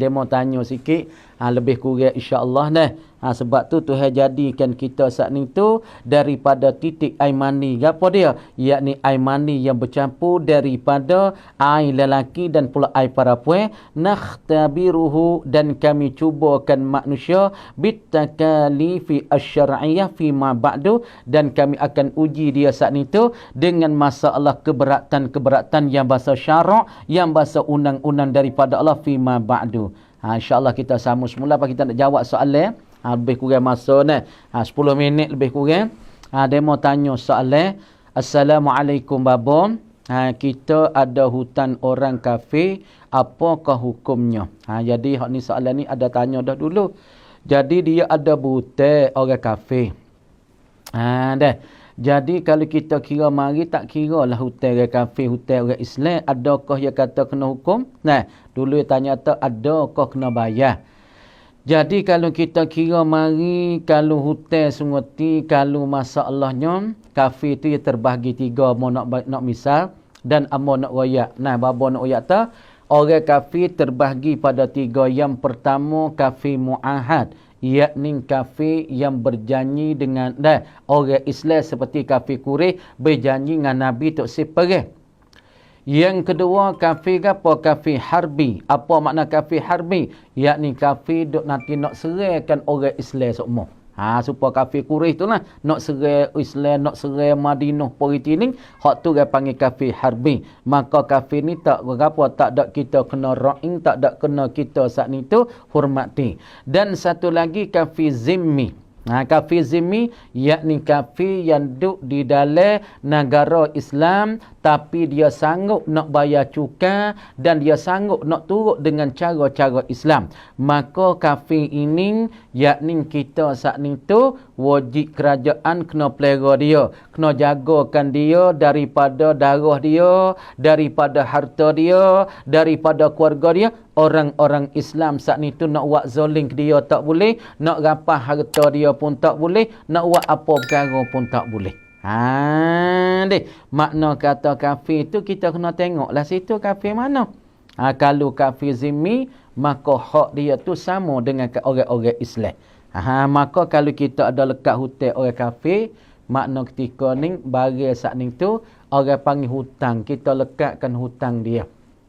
dia mau tanya sikit lebih kurang insya-Allah dah. Sebab tu Tuhan jadikan kita saat ni tu daripada titik air mani. Apa dia? Yakni air mani yang bercampur daripada air lelaki dan pula air perempuan. Nakhtabiruhu dan kami cubakan manusia bitakalifi asy-syar'iyyah fi ma ba'du dan kami akan uji dia saat ni tu dengan masalah keberatan-keberatan yang bahasa syarak, yang bahasa undang-undang daripada Allah fi ma ba'du. InsyaAllah kita sambung semula apa kita nak jawab soalan. Lebih kurang masa ni 10 minit lebih kurang. Demo tanya soalan. Assalamualaikum babon. Kita ada hutan orang kafir, apakah hukumnya? Jadi hak ni soalan ni ada tanya dah dulu. Jadi dia ada hutan orang kafir. Dah. Jadi kalau kita kira mari tak kira lah hutan orang kafir, hutan orang Islam, adakah dia kata kena hukum? Nah, dulu dia tanya tu adakah kena bayar? Jadi kalau kita kira mari, kalau hutan sunguti, kalau masalahnya kafir tu dia terbahagi 3, mau nak misal dan amo nak royak. Nah, babo nak royak tu orang kafir terbahagi pada 3. Yang pertama kafir muahad, yakni kafir yang berjanji dengan orang Islam seperti kafir Quraisy berjanji dengan Nabi tok si perang. Yang kedua kafir apa? Kafir harbi. Apa makna kafir harbi? Yakni kafir duk nanti nak serangkan orang Islam semua. Supaya kafir Quraisy tu lah nak serang Islam, nak serang Madinah poriti ni, hak tu dia panggil kafir harbi. Maka kafir ni tak berapa, tak ada kita kena ra'ing, tak ada kena kita saat ni tu hormati. Dan satu lagi kafir zimmi. Kafir zimmi yakni kafir yang duduk di dalam negara Islam tapi dia sanggup nak bayar cukai dan dia sanggup nak turut dengan cara-cara Islam. Maka kafir ini yakni kita saat ni tu wajib kerajaan kena pelera dia, kena jagakan dia daripada darah dia, daripada harta dia, daripada keluarga dia. Orang-orang Islam saat ni tu nak buat zalim ke dia tak boleh, nak rapah harta dia pun tak boleh, nak buat apa perkara pun tak boleh. Makna kata kafir tu kita kena tengoklah situ kafir mana. Kalau kafir zimmi, maka hak dia tu sama dengan orang-orang Islam. Maka kalau kita ada lekat hutang orang kafir, makna ketika ni barang saat ni tu orang panggil hutang, kita lekatkan hutang dia.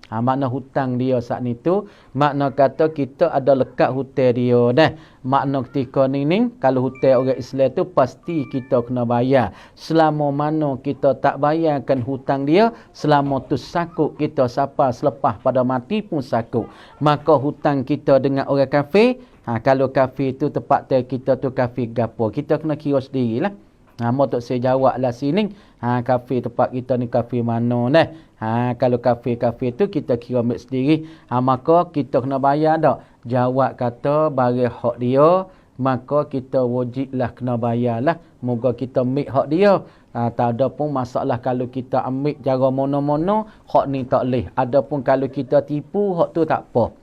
Makna hutang dia saat ni tu, makna kata kita ada lekat hutang dia dah. Makna ketika ni kalau hutang orang Islam tu pasti kita kena bayar. Selama mana kita tak bayarkan hutang dia, selama tu sakut kita siapa selepas pada mati pun sakut. Maka hutang kita dengan orang kafir, kalau kafir tu tepat kita tu kafir gapo, kita kena kira sendirilah. Mau tak saya jawab lah sini. Kafir tempat kita ni kafir mana dah. Kalau kafir-kafir tu kita kira ambil sendiri. Maka kita kena bayar tak? Jawab kata bagi hak dia, maka kita wajiblah kena bayarlah. Moga kita ambil hak dia. Tak ada pun masalah kalau kita ambil cara mono-mono, hak ni tak boleh. Ada pun kalau kita tipu, hak tu tak apa.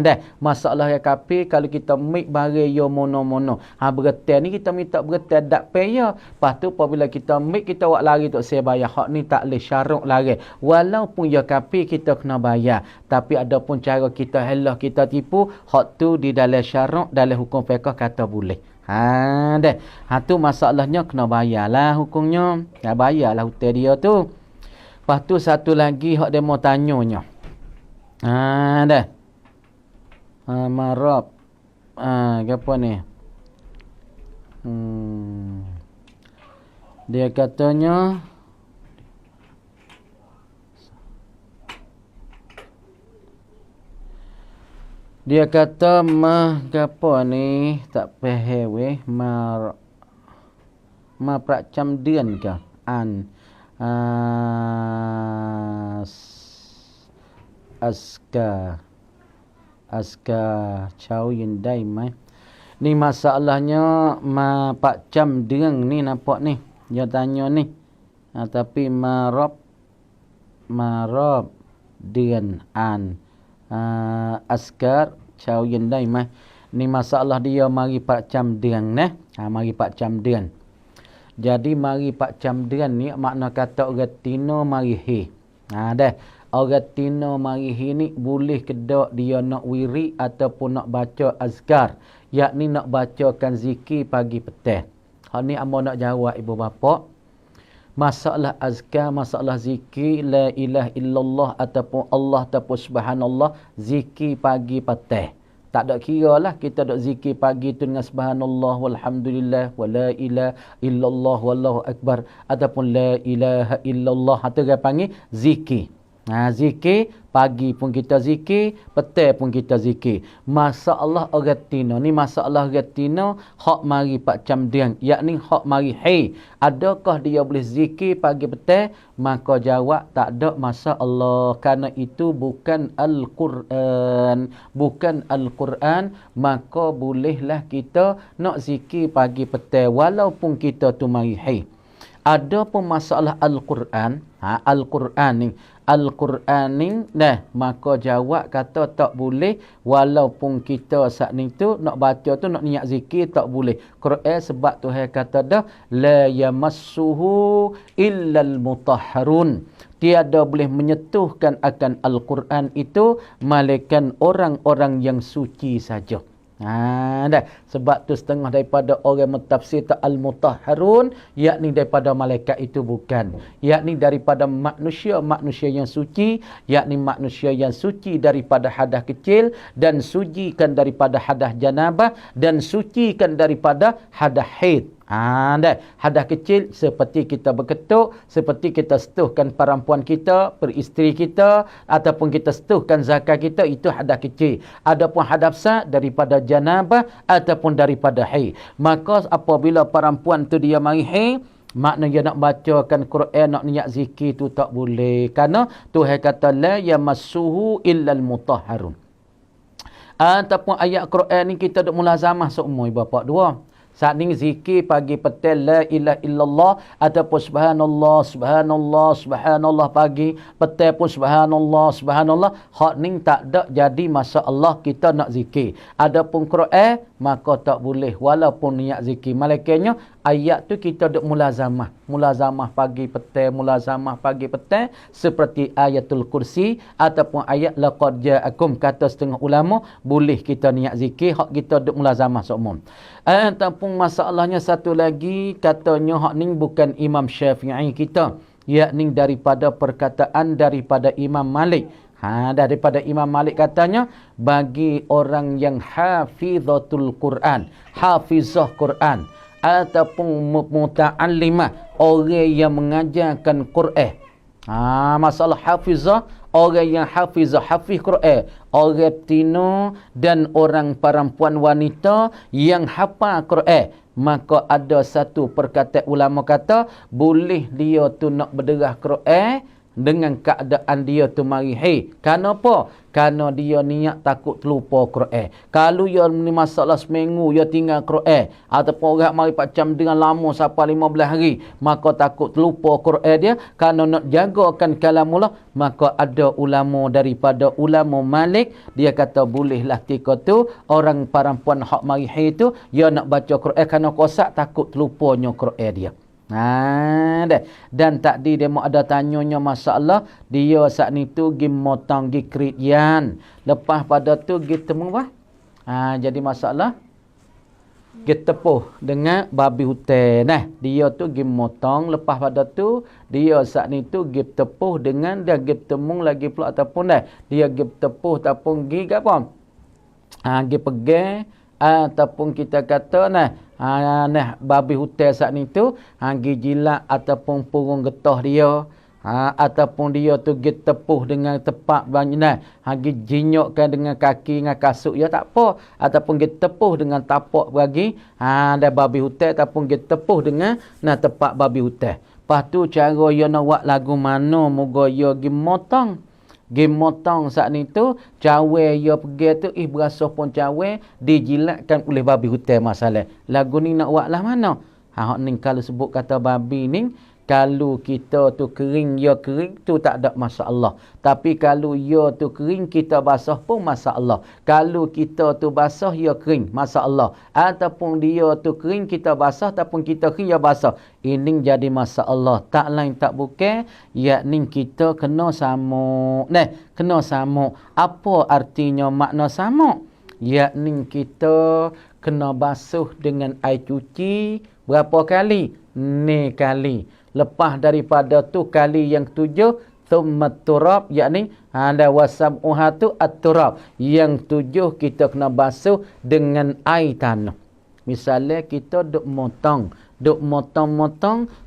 Dah. Masalah yang kafir kalau kita mik barang yo mono-mono. Bergetar ni kita minta bergetar dak payah. Lepas tu apabila kita mik kita buat lari tok saya bayar. Hak ni tak boleh syarat lari. Walaupun ya kafir kita kena bayar. Tapi ada pun cara kita helah kita tipu, hak tu di dalam syarat dalam hukum fiqh kata boleh. Dah. Tu masalahnya kena bayarlah hukumnya. Bayarlah hutang dia tu. Lepas tu satu lagi hak dia mau tanyanya. Dah. Marab apa ni? Dia katanya dia kata apa ni tak faham weh pracam dian ke aska chau yin dai mai. Ni masalahnya pak cam deng ni nampak ni. Dia tanya ni. Tapi marab dian askar chau yin dai mai. Ni masalah dia mari pak cam deng nah. Mari pak cam deng. Jadi mari pak cam deng ni makna kata orang tino mari he. Dah. Orang tino mari ni boleh kedak dia nak wiri ataupun nak baca azkar, yakni nak bacakan zikir pagi petang. Hak ni amo nak jawab ibu bapa. Masalah azkar, masalah zikir la ilaha illallah ataupun Allah ataupun subhanallah, zikir pagi petang. Tak ada kira lah kita dok zikir pagi tu dengan subhanallah walhamdulillah wala ilaha illallah wallahu akbar ataupun la ilaha illallah, itu dia panggil zikir. Zikir, pagi pun kita zikir, petang pun kita zikir. Masalah aratina ni masalah aratina hak mari pak camdian, yakni hak mari hai. Adakah dia boleh zikir pagi petang? Maka jawab tak ada masalah. Kerana itu bukan Al-Quran. Bukan Al-Quran, maka bolehlah kita nak zikir pagi petang walaupun kita tu mari hai. Ada pun masalah Al-Quran, Al-Quran ni, maka jawab kata tak boleh walaupun kita saat ni tu nak baca tu nak niat zikir tak boleh. Quran sebab Tuhan kata dah la yamassuhu illal mutahharun. Tiada boleh menyentuhkan akan Al-Quran itu malaikat orang-orang yang suci saja. Dah. Sebab tu setengah daripada orang mentafsir al-mutahharun, yakni daripada malaikat itu bukan, yakni daripada manusia yang suci, yakni manusia yang suci daripada hadas kecil dan sucikan daripada hadas janabah dan sucikan daripada hadas haid. Dah. Hadas kecil seperti kita berketuk, seperti kita setuhkan perempuan kita, peristeri kita, ataupun kita setuhkan zakat kita, itu hadas kecil. Adapun hadas besar daripada janabah ataupun daripada haid. Maka apabila perempuan tu dia mari haid, maknanya nak bacakan Quran, nak niat zikir tu tak boleh. Kerana Tuhan kata la yamassuhu illal mutahharun. Ataupun ayat Quran ni kita duk mulazamah seumur bapa dua. Saat ni zikir pagi petang la ilaha illallah ataupun subhanallah subhanallah subhanallah pagi, petang pun subhanallah subhanallah. Hak ni tak ada jadi masalah kita nak zikir. Adapun Quran maka tak boleh walaupun niat zikir. Malaikatnya ayat tu kita duk mulazamah pagi petang, mulazamah pagi petang seperti ayatul kursi ataupun ayat laqad ja'akum. Kata setengah ulama boleh kita niat zikir, hak kita duk mulazamah seumum. Ataupun masalahnya satu lagi, katanya hak ni bukan Imam Syafi'i kita, yakni daripada perkataan daripada Imam Malik. Daripada Imam Malik katanya, bagi orang yang hafizatul Quran, hafizah Quran ataupun muta'allimah, orang yang mengajarkan Quran. Masalah hafizah, orang yang hafiz Quran, orang tino dan orang perempuan wanita yang hafal Quran, maka ada satu perkataan ulama kata boleh dia tu nak berderah Quran dengan keadaan dia tu mari hai. Kenapa? Kerana dia niat takut terlupa Quran. Kalau dia ni masalah seminggu dia tinggal Quran, ataupun orang mari macam dengan lama sampai 15 hari, maka takut terlupa Quran dia, kerana nak jagakan kalamullah, maka ada ulama daripada ulama Malik, dia kata bolehlah ketika tu orang perempuan hak mari hai tu dia nak baca Quran kerana kosak takut terlupanya Quran dia. Dan tadi dia mau ada tanyanya masalah dia saat ni tu gi motong gi kriyan, lepas pada tu gi temu apa? Jadi masalah gi tepuh dengan babi hutan. Dia tu gi motong, lepas pada tu dia saat ni tu gi tepuh dengan dia gi temu lagi pula ataupun dia gi tepuh ataupun gi apa? Gi pegang ataupun kita kata babi hutan saat ni tu gi jilat ataupun purung getah dia, ataupun dia tu gi tepuh dengan tepak banyak gi jinyokkan dengan kaki dengan kasut ya tak apa, ataupun gi tepuh dengan tapak bagi dan babi hutan, ataupun gi tepuh dengan tepak babi hutan. Lepas tu cara dia nak buat lagu mana moga dia gi motong. Motong saat ni tu cawe dia pergi tu berasa pun cawe dijilatkan oleh babi hutan. Masalah lagu ni nak buat lah mana? Hak ni kalau sebut kata babi ni, kalau kita tu kering ya kering tu tak ada masalah, tapi kalau ya tu kering kita basah pun masalah. Kalau kita tu basah ya kering masalah, ataupun dia tu kering kita basah ataupun kita kering ya basah, ini jadi masalah. Tak lain tak bukan, yakni kita kena samuk. Kena samuk. Apa artinya makna samuk? Yakni kita kena basuh dengan air cuci berapa kali? Ni kali. Lepas daripada tu kali yang 7 thummat turab, yakni ada wasab'uha tu at-turab. Yang 7 kita kena basuh dengan air tanah. Misalnya kita duk motong,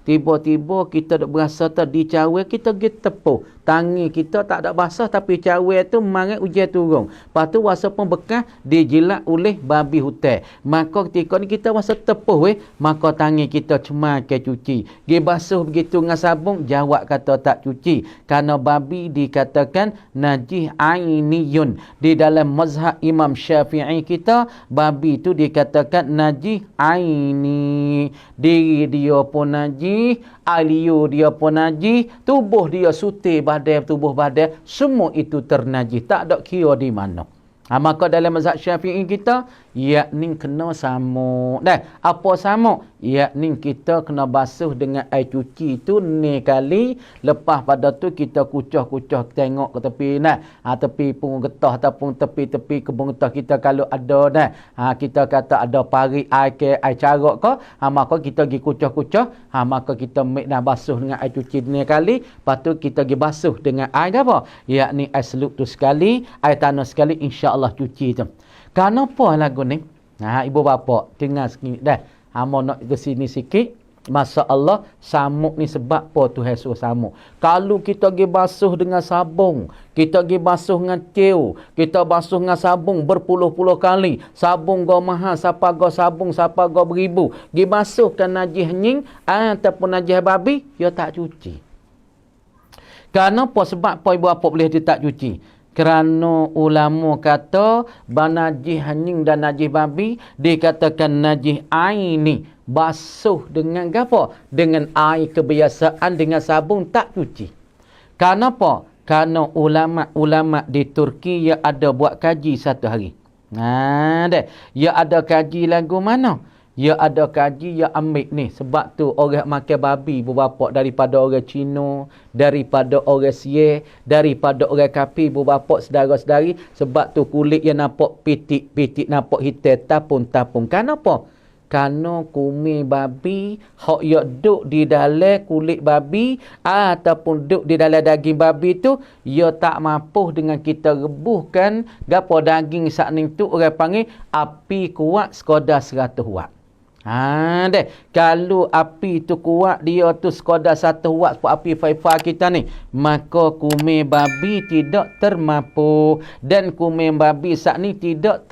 tiba-tiba kita duk berasa tadi cawe kita pergi tepuh. tangi kita tak ada basah tapi cawe tu marat hujan turun. Lepas tu wasa pun bekas dijilat oleh babi hutan. Maka ketika ni kita wasa tepuh maka tangi kita cuma ke cuci. Gi basuh begitu dengan sabun, jawab kata tak cuci. Kerana babi dikatakan najis ainiyun. Di dalam mazhab Imam Syafi'i kita, babi tu dikatakan najis aini. Diri dia pun najis, aliu dia pun najis, tubuh dia sutir badan, tubuh badan, semua itu ternajis. Tak ada kira di mana. Maka dalam mazhab Syafi'i kita, yakni kena samuk. Apa samuk? Yakni kita kena basuh dengan air cuci tu ni kali. Lepas pada tu kita kucah-kucah tengok ke tepi. Tepi pun getah ataupun tepi-tepi kebun getah kita kalau ada. Kita kata ada parit air carak ke. Maka kita pergi kucah-kucah. Maka kita basuh dengan air cuci ni kali. Lepas tu kita pergi basuh dengan air apa? Yakni air seluk tu sekali, air tanah sekali, insya-Allah cuci tu. Kenapa lagu ni? Ibu bapa dengar sikit dah. Hamo nak ke sini sikit. Masya-Allah, samuk ni sebab apa Tuhan suruh samuk. Kalau kita pergi basuh dengan sabun, kita pergi basuh dengan tiu, kita basuh dengan sabun berpuluh-puluh kali. Sabun go mahal, siapa go sabun, siapa go beribu. Pergi basuhkan najis nying ataupun najis babi, dia tak cuci. Kenapa? Sebab apa ibu bapa boleh dia tak cuci? Kerana ulama kata najis hanying dan najis babi dikatakan najis aini, basuh dengan apa? Dengan air kebiasaan dengan sabun tak cuci. Kenapa? Kerana ulama-ulama di Turki yang ada buat kaji satu hari. Ya ada kaji lagu mana? Ya ada kaji yang ambil ni. Sebab tu orang makan babi berbapa daripada orang Cina, daripada orang Sia, daripada orang Kapi berbapa saudara-saudari. Sebab tu kulit yang nampak pitik-pitik, nampak hitam, tapung-tapung. Kenapa? Kerana kumis babi, hak yang duduk di dalam kulit babi ataupun duduk di dalam daging babi tu, ia tak mampu dengan kita rebuskan gapo daging sakning tu orang panggil api kuat sekadar 100 watt. Kalau api tu kuat, dia tu sekadar 1 watt seperti api faifa kita ni, maka kumis babi tidak termampu. Dan kumis babi saat ni tidak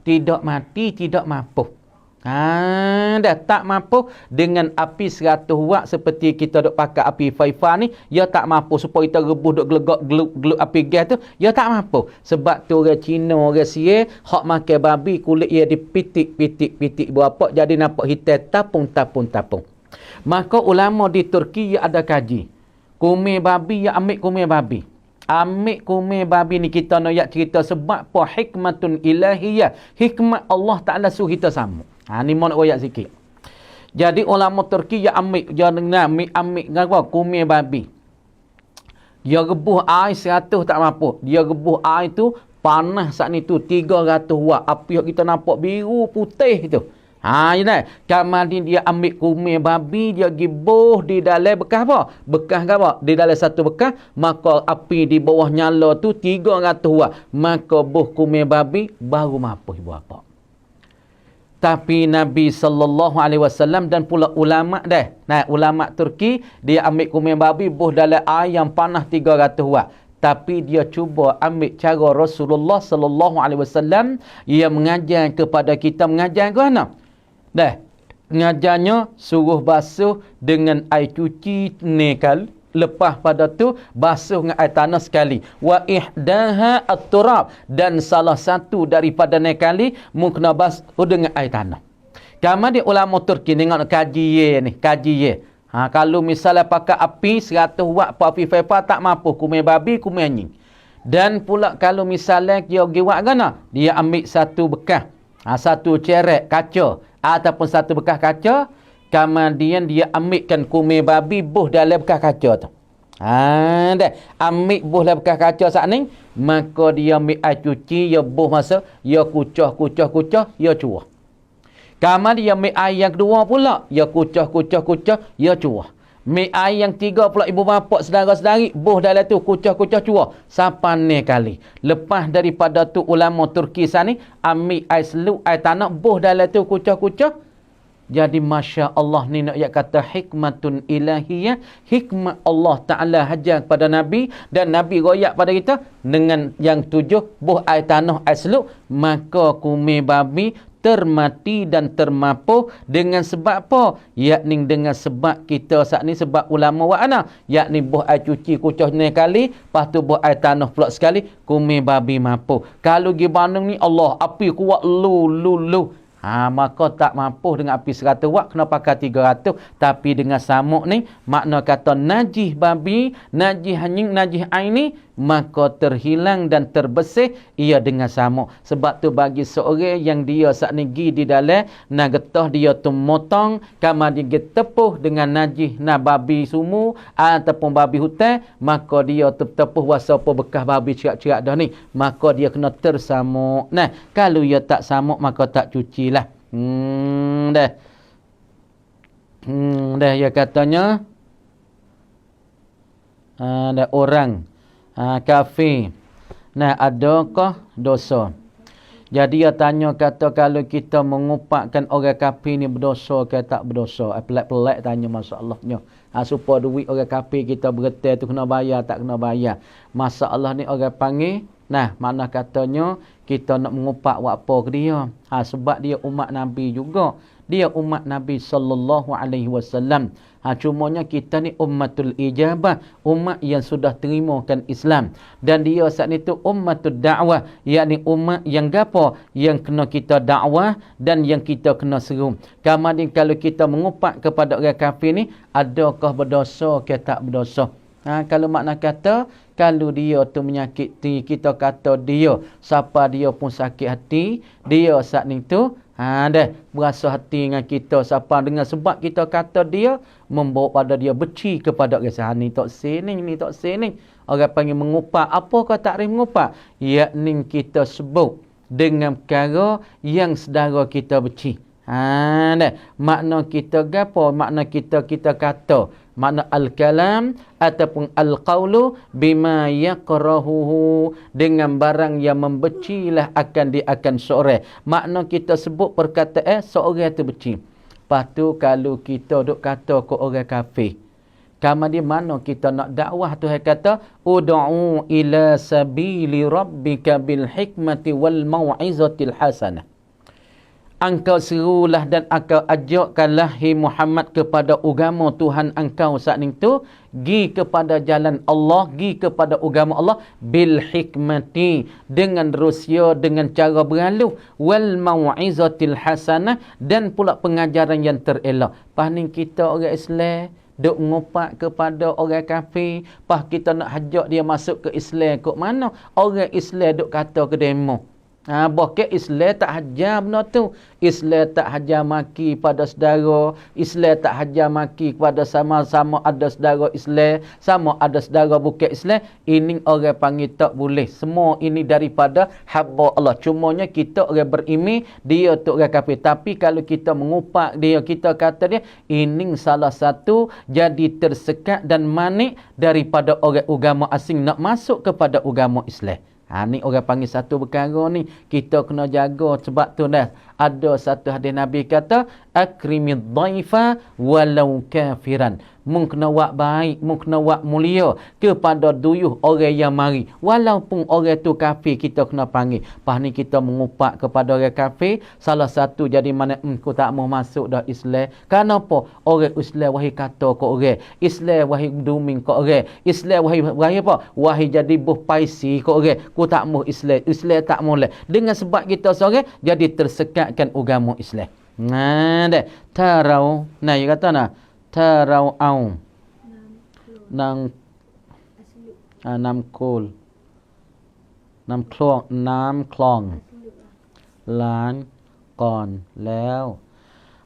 tidak mati, tidak mampu. Dah tak mampu dengan api 100 watt seperti kita duk pakai api faifa ni, dia tak mampu supaya kita rebus duk gelegak geluk api gas tu, dia tak mampu. Sebab tu orang Cina, orang Sia hak makan babi kulit dia dipitik-pitik berapa jadi nampak hitam tapung. Maka ulama di Turki ada kaji. Kumis babi ya ambil kumis babi. Ambil kumis babi ni kita nak cerita sebab apa hikmatun ilahiyah. Hikmat Allah Ta'ala suruh kita sama. Ni mau nak royak sikit. Jadi ulama Turki yang ambil kumis babi. Dia rebus air 100 tak mampu. Dia rebus air tu panas saat ni tu 300 watt. Api yang kita nampak biru putih tu. Kemudian dia ambil kumis babi, dia gibuh di dalam bekas apa? Bekas apa? Di dalam satu bekas, maka api di bawah nyala tu 300 watt. Maka buh kumis babi baru mampu ibu bapa. Tapi Nabi SAW dan pula ulama ulama Turki, dia ambil kumis babi buh dalam air yang panas 300 watt. Tapi dia cuba ambil cara Rasulullah SAW yang mengajar kepada kita, mengajar ke mana? Ngajarnya suruh basuh dengan air cuci nekal. Lepas pada tu basuh dengan air tanah sekali. Wa ihdaha at-turab, dan salah satu daripada nekali mukna basuh dengan air tanah. Kemudian ulama Turki tengok kaji ni. Kalau misalnya pakai api 100 watt api faifa tak mampu kumis babi, kumis anjing. Dan pula kalau misalnya dia pergi buat gana, dia ambil satu bekas, satu cerek kaca ataupun satu bekas kaca, kemudian dia ambilkan kumis babi buh dalam bekas kaca tu. Ambil buh dalam bekas kaca saat ni, maka dia ambil air cuci, dia buh masa, dia kucah, dia cuah. Kemudian dia ambil air yang kedua pula, dia kucah, dia cuah. Ambil air yang 3 pula ibu bapa saudara-saudari, buh dalam tu kucah, cuah. Sampai kali. Lepas daripada tu ulama Turki sana ambil air seluk, air tanah, buh dalam tu kucah, Jadi Masya Allah ni nak kata hikmatun ilahiyah. Hikmat Allah Ta'ala hajar kepada Nabi. Dan Nabi royak pada kita. Dengan yang 7. Buh air tanah air seluk. Maka kumir babi termati dan termapuh dengan sebab apa? Yakni dengan sebab kita saat ni, sebab ulama wa ana, yakni buh air cuci kucah ni kali, lepas tu buh air tanah pula sekali, kumir babi mapuh. Kalau gi Bandung ni Allah api kuat lu. Maka tak mampu dengan api 100 watt, kena pakai 300. Tapi dengan samuk ni, makna kata najis babi, najis hanying, najis air ni, maka terhilang dan terbersih ia dengan samuk. Sebab tu bagi seorang yang dia saat ni gi di dalam, nak getah dia tu motong, kama dia tepuh dengan najis na babi sumu, ataupun babi hutan, maka dia tu tepuh wasa apa bekas babi cerak-cerak dah ni, maka dia kena tersamuk. Nah, kalau ia tak samuk, maka tak cuci lah. Dah ya katanya ada orang kafir. Nah, adakah dosa? Jadi dia tanya kata kalau kita mengupakkan orang kafir ni berdosa ke tak berdosa? Pelik-pelik tanya masalahnya. Supaya duit orang kafir kita bergetar tu kena bayar tak kena bayar. Masalah ni orang panggil, nah, mana katanya kita nak mengupak apa ke dia. Sebab dia umat Nabi juga. Dia umat Nabi sallallahu alaihi wasallam. Cumanya kita ni ummatul ijabah, umat yang sudah terimakan Islam. Dan dia saat itu ummatul da'wah, yakni umat yang gapo, yang kena kita dakwah dan yang kita kena seru. Kemudian kalau kita mengupak kepada orang kafir ni, adakah berdosa ke tak berdosa? Kalau makna kata, kalau dia tu menyakiti, kita kata dia, siapa dia pun sakit hati, dia saat ni tu, dah berasa hati dengan kita, siapa dengan sebab kita kata dia, membawa pada dia benci kepada orang ni tak sini, ni tak sini. Orang panggil mengupak. Apakah takrif mengupak? Yakni kita sebut dengan perkara yang saudara kita benci. Dah. Makna kita gapo? Makna kita kata. Makna al-kalam ataupun al-qawlu bima yakrahuhu, dengan barang yang membencilah akan seorang. Makna kita sebut perkataan seorang tu benci. Lepas tu kalau kita duk kata ke orang kafir, kemudian mana kita nak dakwah, Tuhan kata ud'u ila sabili rabbika bil hikmati wal mau'izatil hasanah. Engkau serulah dan engkau ajakkanlah hai Muhammad kepada agama Tuhan engkau saat itu, gi kepada jalan Allah, gi kepada agama Allah bil hikmati, dengan rusia, dengan cara berlalu, wal mau'izatil hasanah, dan pula pengajaran yang terelok. Paning kita orang Islam duk ngopak kepada orang kafir, pas kita nak hajak dia masuk ke Islam kok mana? Orang Islam duk kata ke demo. Bahkan Islam tak hajar benda tu. Islam tak hajar maki pada saudara. Islam tak hajar maki kepada sama-sama ada saudara Islam, sama ada saudara bukan Islam. Ini orang panggil tak boleh. Semua ini daripada hamba Allah. Cumanya kita orang berimi, dia tu orang kafir. Tapi kalau kita mengupak dia, kita kata dia, ini salah satu jadi tersekat dan manik daripada orang agama asing nak masuk kepada agama Islam. Ni orang panggil satu perkara ni kita kena jaga. Sebab tu dah ada satu hadis Nabi kata, akrimid dhaifa walau kafiran. Mung kena buat baik, mung kena buat mulia kepada duyuh orang yang mari, walaupun orang tu kafir, kita kena panggil. Pas ni kita mengupak kepada orang kafir, salah satu jadi mana aku tak mau masuk dah Islam. Kenapa? Orang Islam wahai kata ke orang, Islam wahai duming ke orang, Islam wahai apa? Wahai jadi buh paisi ke orang. Ku tak mau Islam, Islam tak mau lah. Dengan sebab kita seorang jadi tersekatkan agama Islam. Dah tarau, you kata nah tarau au nang nam kul namคลองล้านก่อนแล้ว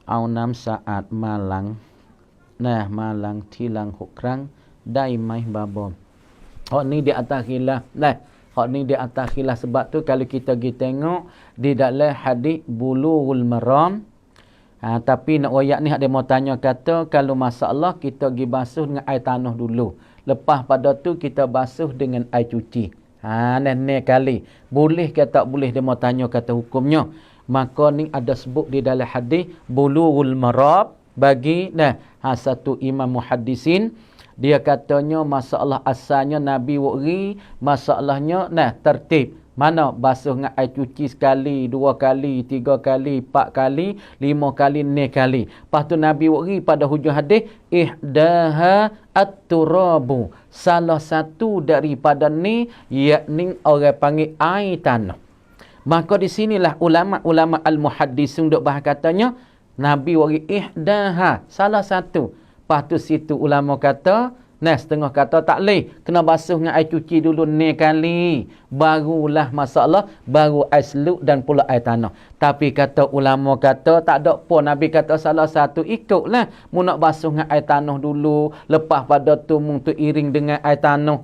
เอาน้ำสะอาดมาหลังมาหลังทีหลัง6 ครั้งได้ไหมบาบอมhak ni di atas khilaf hak ni di atas khilaf. Sebab tu kalau kita pergi tengok di dalam hadis Bulughul Maram, tapi nak wayak ni dia mau tanya kata kalau masalah kita pergi basuh dengan air tanah dulu, lepas pada tu kita basuh dengan air cuci. Nenek kali boleh ke tak boleh, dia mau tanya kata hukumnya. Maka ni ada sebut di dalam hadis Bulughul Marab bagi satu imam muhaddisin. Dia katanya masalah asalnya Nabi wari, masalahnya tertib. Mana basuh dengan air cuci sekali, 2 kali, 3 kali, 4 kali, 5 kali, 6 kali. Lepas tu Nabi wari pada hujung hadis, ihdaha at-turabu. Salah satu daripada ni, yakni orang panggil air tanah. Maka di sinilah ulama-ulama al-muhaddisun duk bahas katanya, Nabi wari ihdaha, salah satu. Lepas tu situ ulama kata, setengah kata tak boleh. Kena basuh dengan air cuci dulu 6 kali. Barulah masalah, baru air seluk dan pula air tanah. Tapi kata ulama kata, tak ada apa. Nabi kata salah satu, ikutlah. Mu nak basuh dengan air tanah dulu. Lepas pada tu, mu tu iring dengan air tanah.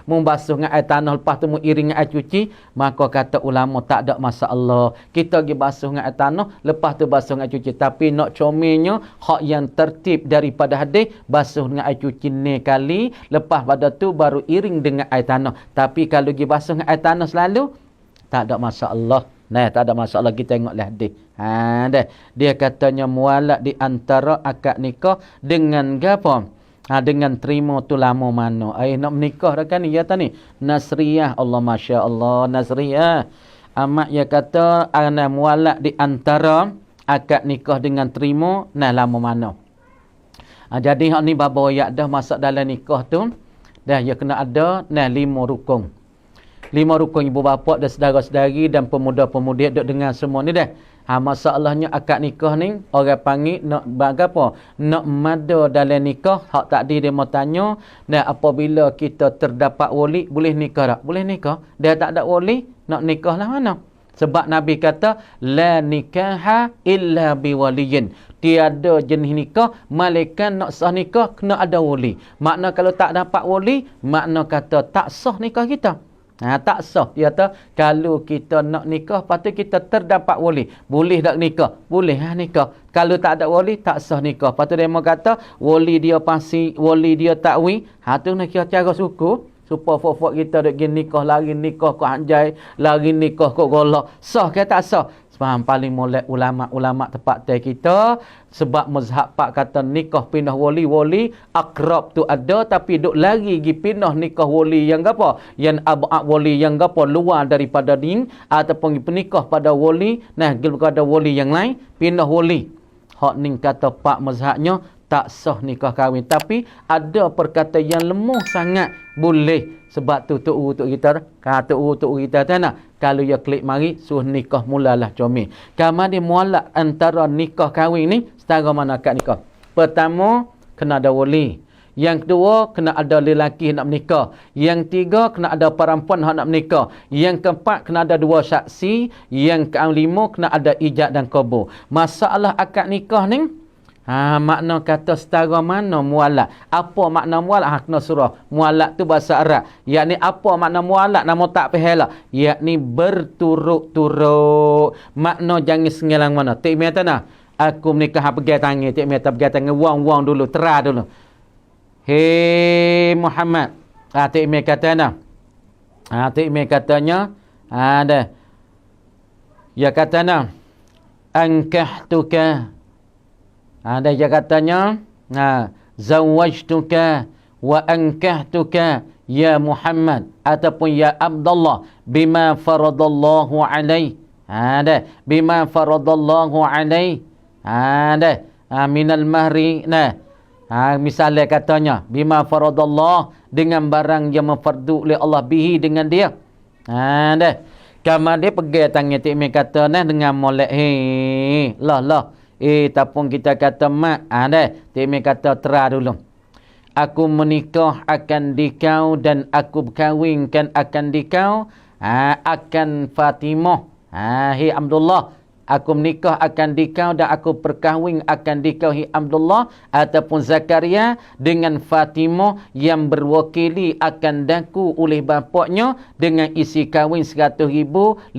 Mu basuh dengan air tanah, lepas tu mu iring dengan air cuci. Maka kata ulama, tak ada masalah. Kita pergi basuh dengan air tanah, lepas tu basuh dengan air cuci. Tapi nak comelnya, hak yang tertib daripada hadis, basuh dengan air cuci 6 kali, lepas pada tu baru iring dengan air tanah. Tapi kalau pergi basuh dengan air tanah selalu, tak ada masalah. Tak ada masalah, kita tengoklah hadis. Dia katanya mualak di antara akad nikah dengan gapo? Dengan terima tu lama mana. Nak menikah dah kan ni, ya tani. Nasriyah, Allah Masya Allah, Nasriyah. Amat ya kata, ana mualak di antara akad nikah dengan terima, lama mana. Jadi hak ni baba yak dah masuk dalam nikah tu, dah ya kena ada 5 rukun. 5 rukun ibu bapa dan saudara-saudari dan pemuda-pemudi duk dengan semua ni dah. Masalahnya akad nikah ni orang panggil nak apa? Nak mada dalam nikah. Hak tadi dia mau tanya, apabila kita terdapat wali boleh nikah tak? Boleh nikah. Dia tak ada wali, nak nikah lah mana? Sebab Nabi kata la nikaha illa biwaliyin. Tiada jenis nikah malaikat nak sah nikah kena ada wali. Makna kalau tak dapat wali, makna kata tak sah nikah kita. Tak sah. Dia kata kalau kita nak nikah, patut kita terdapat wali. Boleh tak nikah? Boleh nikah. Kalau tak ada wali, tak sah nikah. Patut dia mau kata wali dia pasti, wali dia takwi. Tu nak kira cara suku. Supaya fofok kita duk pergi nikah, lari nikah kau anjay, lari nikah kau golak. Sah ke tak sah? Sebab paling molek ulama-ulama tempat teh kita, sebab mazhab pak kata nikah pindah wali akrab tu ada, tapi duk lari pergi pindah nikah wali yang apa? Yang abad wali yang apa? Luar daripada din, ataupun pernikah pada wali, kepada wali yang lain, pindah wali. Hak ni kata pak mazhabnya tak sah nikah kahwin. Tapi ada perkataan yang lemah sangat boleh. Sebab tu tuk kita, tuk kita tanah. Kalau dia klik mari, suruh nikah mulalah comel. Kamar dia mualak antara nikah kahwin ni, setara mana akad nikah. Pertama, kena ada wali. Yang kedua, kena ada lelaki nak menikah. Yang tiga, kena ada perempuan nak menikah. Yang keempat, kena ada 2 saksi. Yang kelima, kena ada ijab dan qabul. Masalah akad nikah ni, makna kata setara mana mualak. Apa makna mualak? Kena surah. Mualak tu bahasa Arab. Yakni apa makna mualak? Nama tak faham lah. Yakni berturut-turut. Makna jangan sengelang mana. Tak minta nak. Aku menikah pergi tangan. Tak minta pergi tangan. Wang dulu. Terah dulu. Hei Muhammad. Tak minta kata nak. Tak minta katanya. Ada. Ya kata nak. Ankahtuka. Ada dia katanya, zawajtuka wa ankahtuka ya Muhammad ataupun ya Abdullah bima faradallahu alaih. Ada bima faradallahu alaih. Ada minal mahri. Misalnya katanya bima faradallah, dengan barang yang memfardu oleh Allah bihi, dengan dia. Ada kamar dia pegang tangan tik kata dengan molek lah. Tapung kita kata mak, Timi kata terah dulu. Aku menikah akan dikau dan aku berkahwinkan akan dikau akan Fatimah. Hi Abdullah, aku menikah akan dikau dan aku perkahwin akan dikau hi Abdullah ataupun Zakaria dengan Fatimah yang berwakili akan daku oleh bapaknya dengan isi kahwin 100,000, 50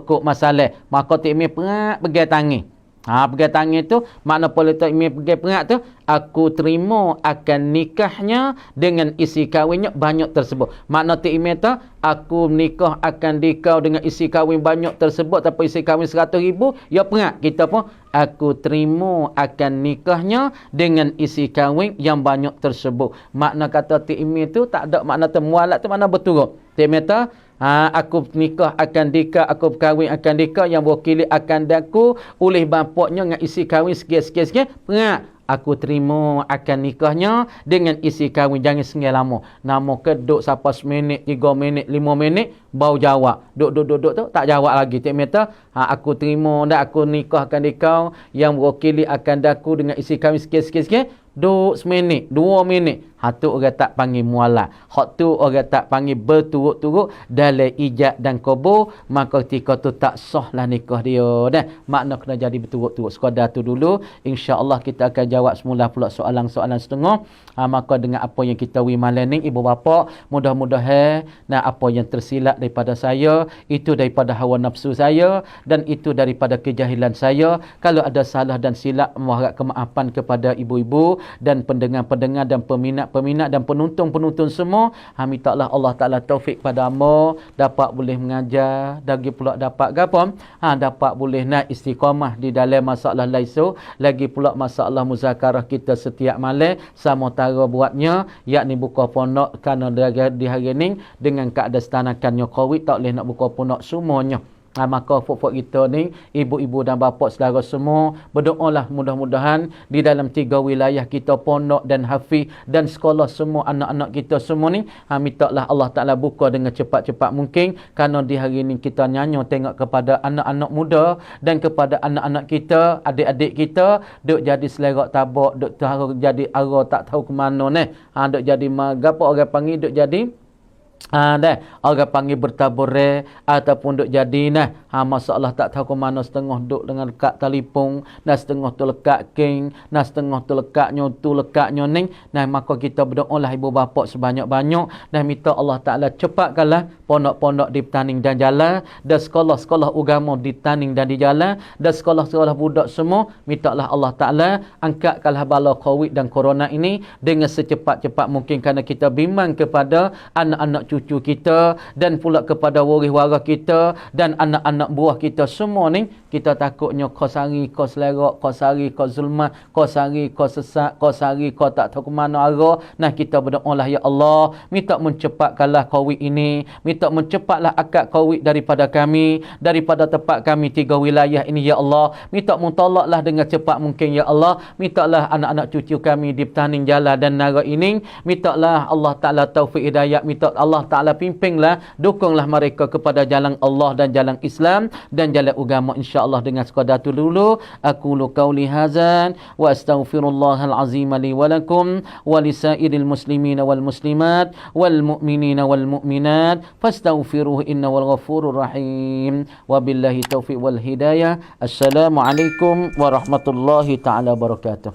kok masalah. Maka Timi perak pegang tangan. Pegang tangan tu, makna politik imi pergi perak tu, aku terima akan nikahnya dengan isi kahwinnya banyak tersebut. Makna tu imi tu, aku nikah akan dikau dengan isi kahwin banyak tersebut, tapi isi kahwin 100,000, ya perak. Kita pun, aku terima akan nikahnya dengan isi kahwin yang banyak tersebut. Makna kata tu imi tu, tak ada makna tu, mualat tu makna berturut. Tu imi tu, aku nikah akan dikau, aku berkahwin akan dikau, yang berwakili akan daku oleh bapaknya dengan isi kahwin sikit-sikit, perak. Aku terima akan nikahnya dengan isi kahwin. Jangan sengai lama. Nama keduk siapa seminit, 3 minit, 5 minit, baru jawab. Duk tu, tak jawab lagi. Tak minta, aku terima dah, aku nikahkan dikau, yang berwakili akan daku dengan isi kahwin sikit-sikit, duk seminit, 2 minit. Tu orang tak panggil mualah. Hak tu orang tak panggil berturut-turut dalam ijab dan qabul, maka ketika tu tak sah lah nikah dia dah. Makna kena jadi berturut-turut. Sekadar tu dulu. InsyaAllah kita akan jawab semula pula soalan-soalan setengah. Maka dengan apa yang kita malam ni, ibu bapa, mudah-mudahan apa yang tersilap daripada saya, itu daripada hawa nafsu saya, dan itu daripada kejahilan saya. Kalau ada salah dan silap, mohon kemaafan kepada ibu-ibu dan pendengar-pendengar dan peminat dan penonton-penonton semua. Mintalah Allah Ta'ala taufik pada hamba, dapat boleh mengajar, lagi pula dapat gapam, dapat boleh nak istiqamah di dalam masalah laisu, lagi pula masalah muzakarah kita setiap malam, sama tara buatnya, yakni buka pondok, kerana di hari ni dengan keadaan stanakannya COVID, tak boleh nak buka pondok semuanya. Maka fuk-fuk kita ni, ibu-ibu dan bapa saudara semua, berdoalah mudah-mudahan di dalam 3 wilayah kita, pondok dan hafiz dan sekolah semua, anak-anak kita semua ni, mintalah Allah Ta'ala buka dengan cepat-cepat mungkin, kerana di hari ni kita nyanyi tengok kepada anak-anak muda dan kepada anak-anak kita, adik-adik kita, duk jadi selerak tabak, duk jadi arah tak tahu ke mana ni, duk jadi gapo orang panggil, duk jadi orang panggil bertabure, ataupun duk jadi masalah tak tahu ke mana, setengah duk dengan lekat telefon, dan setengah tu lekat king, dan setengah tu lekatnya tu lekatnya ni. Maka kita berdoalah ibu bapa sebanyak-banyak, dan minta Allah Ta'ala cepatkanlah pondok-pondok di Petaning dan Jalan, dan sekolah-sekolah agama di Petaning dan di Jalan, dan sekolah-sekolah budak semua. Mintalah Allah Ta'ala angkatkanlah bala COVID dan corona ini dengan secepat-cepat mungkin, kerana kita bimbang kepada anak-anak cucu kita, dan pula kepada waris-waris kita dan anak-anak buah kita semua ni. Kita takutnya kau sari, kau selerak, kau sari, kau zulmat, kau sari, kau sesat, kau sari, kau tak tahu ke mana arah. Kita berdoalah, ya Allah, minta mencepatkanlah COVID ini, minta mencepatlah akad COVID daripada kami, daripada tempat kami 3 wilayah ini, ya Allah. Minta mentolaklah dengan cepat mungkin, ya Allah. Mintalah anak-anak cucu kami di Petaning Jalan dan Nara ini, mintalah Allah Ta'ala taufik hidayah, minta Allah Ta'ala pimpinlah, dukunglah mereka kepada jalan Allah dan jalan Islam dan jalan agama, insya-Allah. Dengan sekadar tu dulu, aqulu qauli hadzan wa astaghfirullahal azim li wa lakum wa lisairil muslimina wal muslimat wal mu'minina wal mu'minat fastaghfiruhu innahu ghafurur rahim. Wabillahi taufiq wal hidayah. Assalamualaikum warahmatullahi taala wabarakatuh.